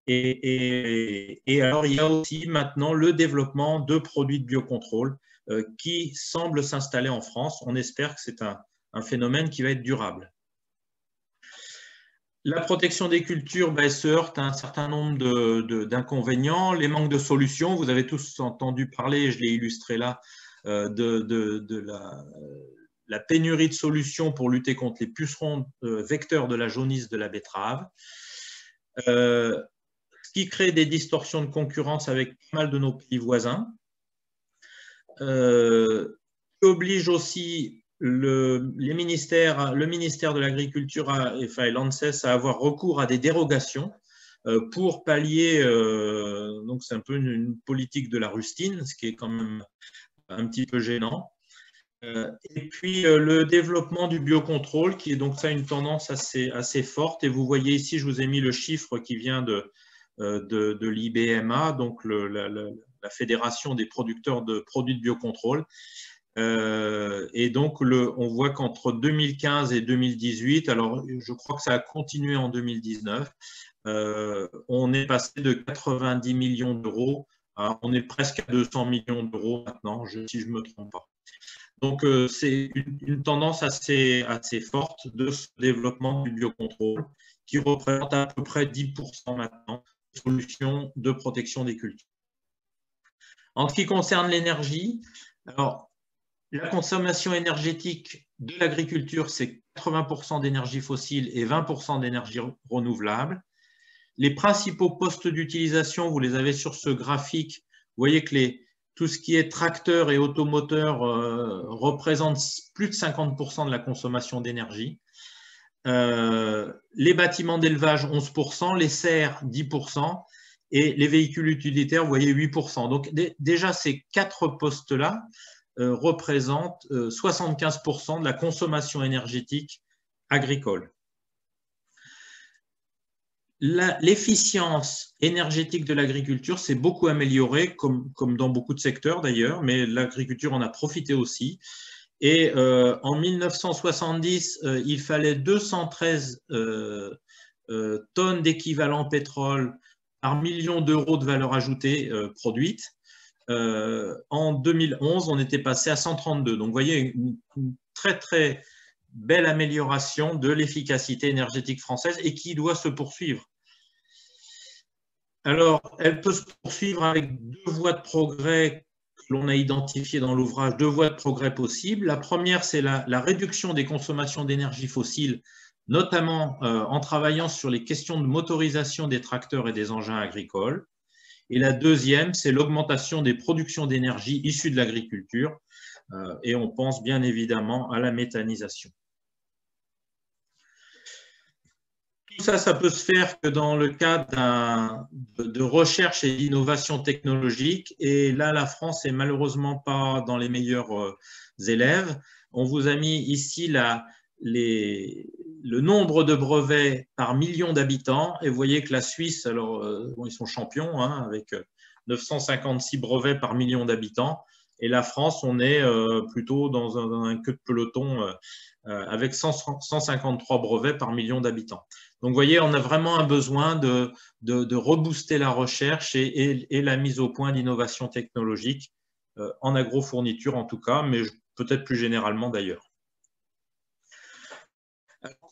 Et alors, il y a aussi maintenant le développement de produits de biocontrôle qui semble s'installer en France. On espère que c'est un phénomène qui va être durable. La protection des cultures se heurte à un certain nombre d'inconvénients. Les manques de solutions, vous avez tous entendu parler, je l'ai illustré là, de la pénurie de solutions pour lutter contre les pucerons vecteurs de la jaunisse de la betterave. Ce qui crée des distorsions de concurrence avec pas mal de nos pays voisins, qui oblige aussi le ministère de l'Agriculture et l'ANSES à avoir recours à des dérogations pour pallier, donc c'est un peu une politique de la rustine, ce qui est quand même un petit peu gênant. Et puis le développement du biocontrôle, qui est donc ça une tendance assez forte. Et vous voyez ici, je vous ai mis le chiffre qui vient de l'IBMA, donc la Fédération des producteurs de produits de biocontrôle. Et donc on voit qu'entre 2015 et 2018, alors je crois que ça a continué en 2019, on est passé de 90 millions d'euros, on est presque à 200 millions d'euros maintenant, si je ne me trompe pas. Donc, c'est une tendance assez forte de ce développement du biocontrôle qui représente à peu près 10% maintenant de solutions de protection des cultures. En ce qui concerne l'énergie, alors, la consommation énergétique de l'agriculture, c'est 80% d'énergie fossile et 20% d'énergie renouvelable. Les principaux postes d'utilisation, vous les avez sur ce graphique. Vous voyez que tout ce qui est tracteur et automoteur représente plus de 50% de la consommation d'énergie. Les bâtiments d'élevage, 11%, les serres, 10%, et les véhicules utilitaires, vous voyez, 8%. Donc déjà, ces 4 postes-là représentent 75% de la consommation énergétique agricole. L'efficience énergétique de l'agriculture s'est beaucoup améliorée, comme dans beaucoup de secteurs d'ailleurs, mais l'agriculture en a profité aussi. Et en 1970, il fallait 213 tonnes d'équivalent pétrole par million d'euros de valeur ajoutée produite. En 2011, on était passé à 132. Donc, vous voyez, une très, très belle amélioration de l'efficacité énergétique française et qui doit se poursuivre. Alors, elle peut se poursuivre avec 2 voies de progrès que l'on a identifiées dans l'ouvrage, 2 voies de progrès possibles. La première, c'est la réduction des consommations d'énergie fossile, notamment en travaillant sur les questions de motorisation des tracteurs et des engins agricoles. Et la deuxième, c'est l'augmentation des productions d'énergie issues de l'agriculture. Et on pense bien évidemment à la méthanisation. Tout ça, ça peut se faire que dans le cadre de recherche et d'innovation technologique. Et là, la France n'est malheureusement pas dans les meilleurs élèves. On vous a mis ici le nombre de brevets par million d'habitants. Et vous voyez que la Suisse, alors, ils sont champions, hein, avec 956 brevets par million d'habitants. Et la France, on est plutôt dans un queue de peloton avec 153 brevets par million d'habitants. Donc, vous voyez, on a vraiment un besoin de rebooster la recherche et la mise au point d'innovation technologique en agrofourniture en tout cas, mais peut-être plus généralement d'ailleurs.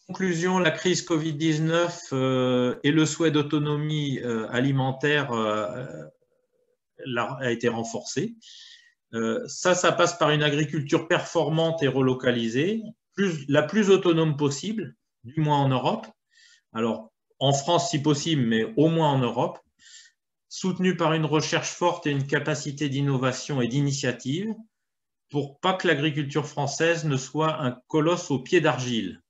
conclusion, la crise Covid-19 et le souhait d'autonomie alimentaire a été renforcé. Ça passe par une agriculture performante et relocalisée, la plus autonome possible, du moins en Europe. Alors, en France si possible, mais au moins en Europe, soutenue par une recherche forte et une capacité d'innovation et d'initiative, pour pas que l'agriculture française ne soit un colosse au pied d'argile.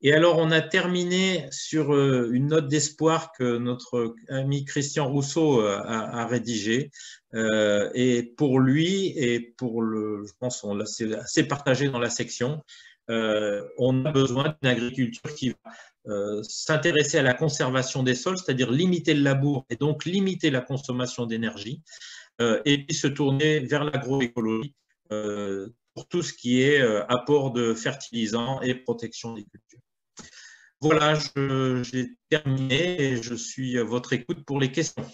Et alors, on a terminé sur une note d'espoir que notre ami Christian Rousseau a rédigée. Et pour lui, et pour je pense qu'on l'a assez partagé dans la section, on a besoin d'une agriculture qui va s'intéresser à la conservation des sols, c'est-à-dire limiter le labour et donc limiter la consommation d'énergie, et puis se tourner vers l'agroécologie pour tout ce qui est apport de fertilisants et protection des cultures. Voilà, j'ai terminé et je suis à votre écoute pour les questions.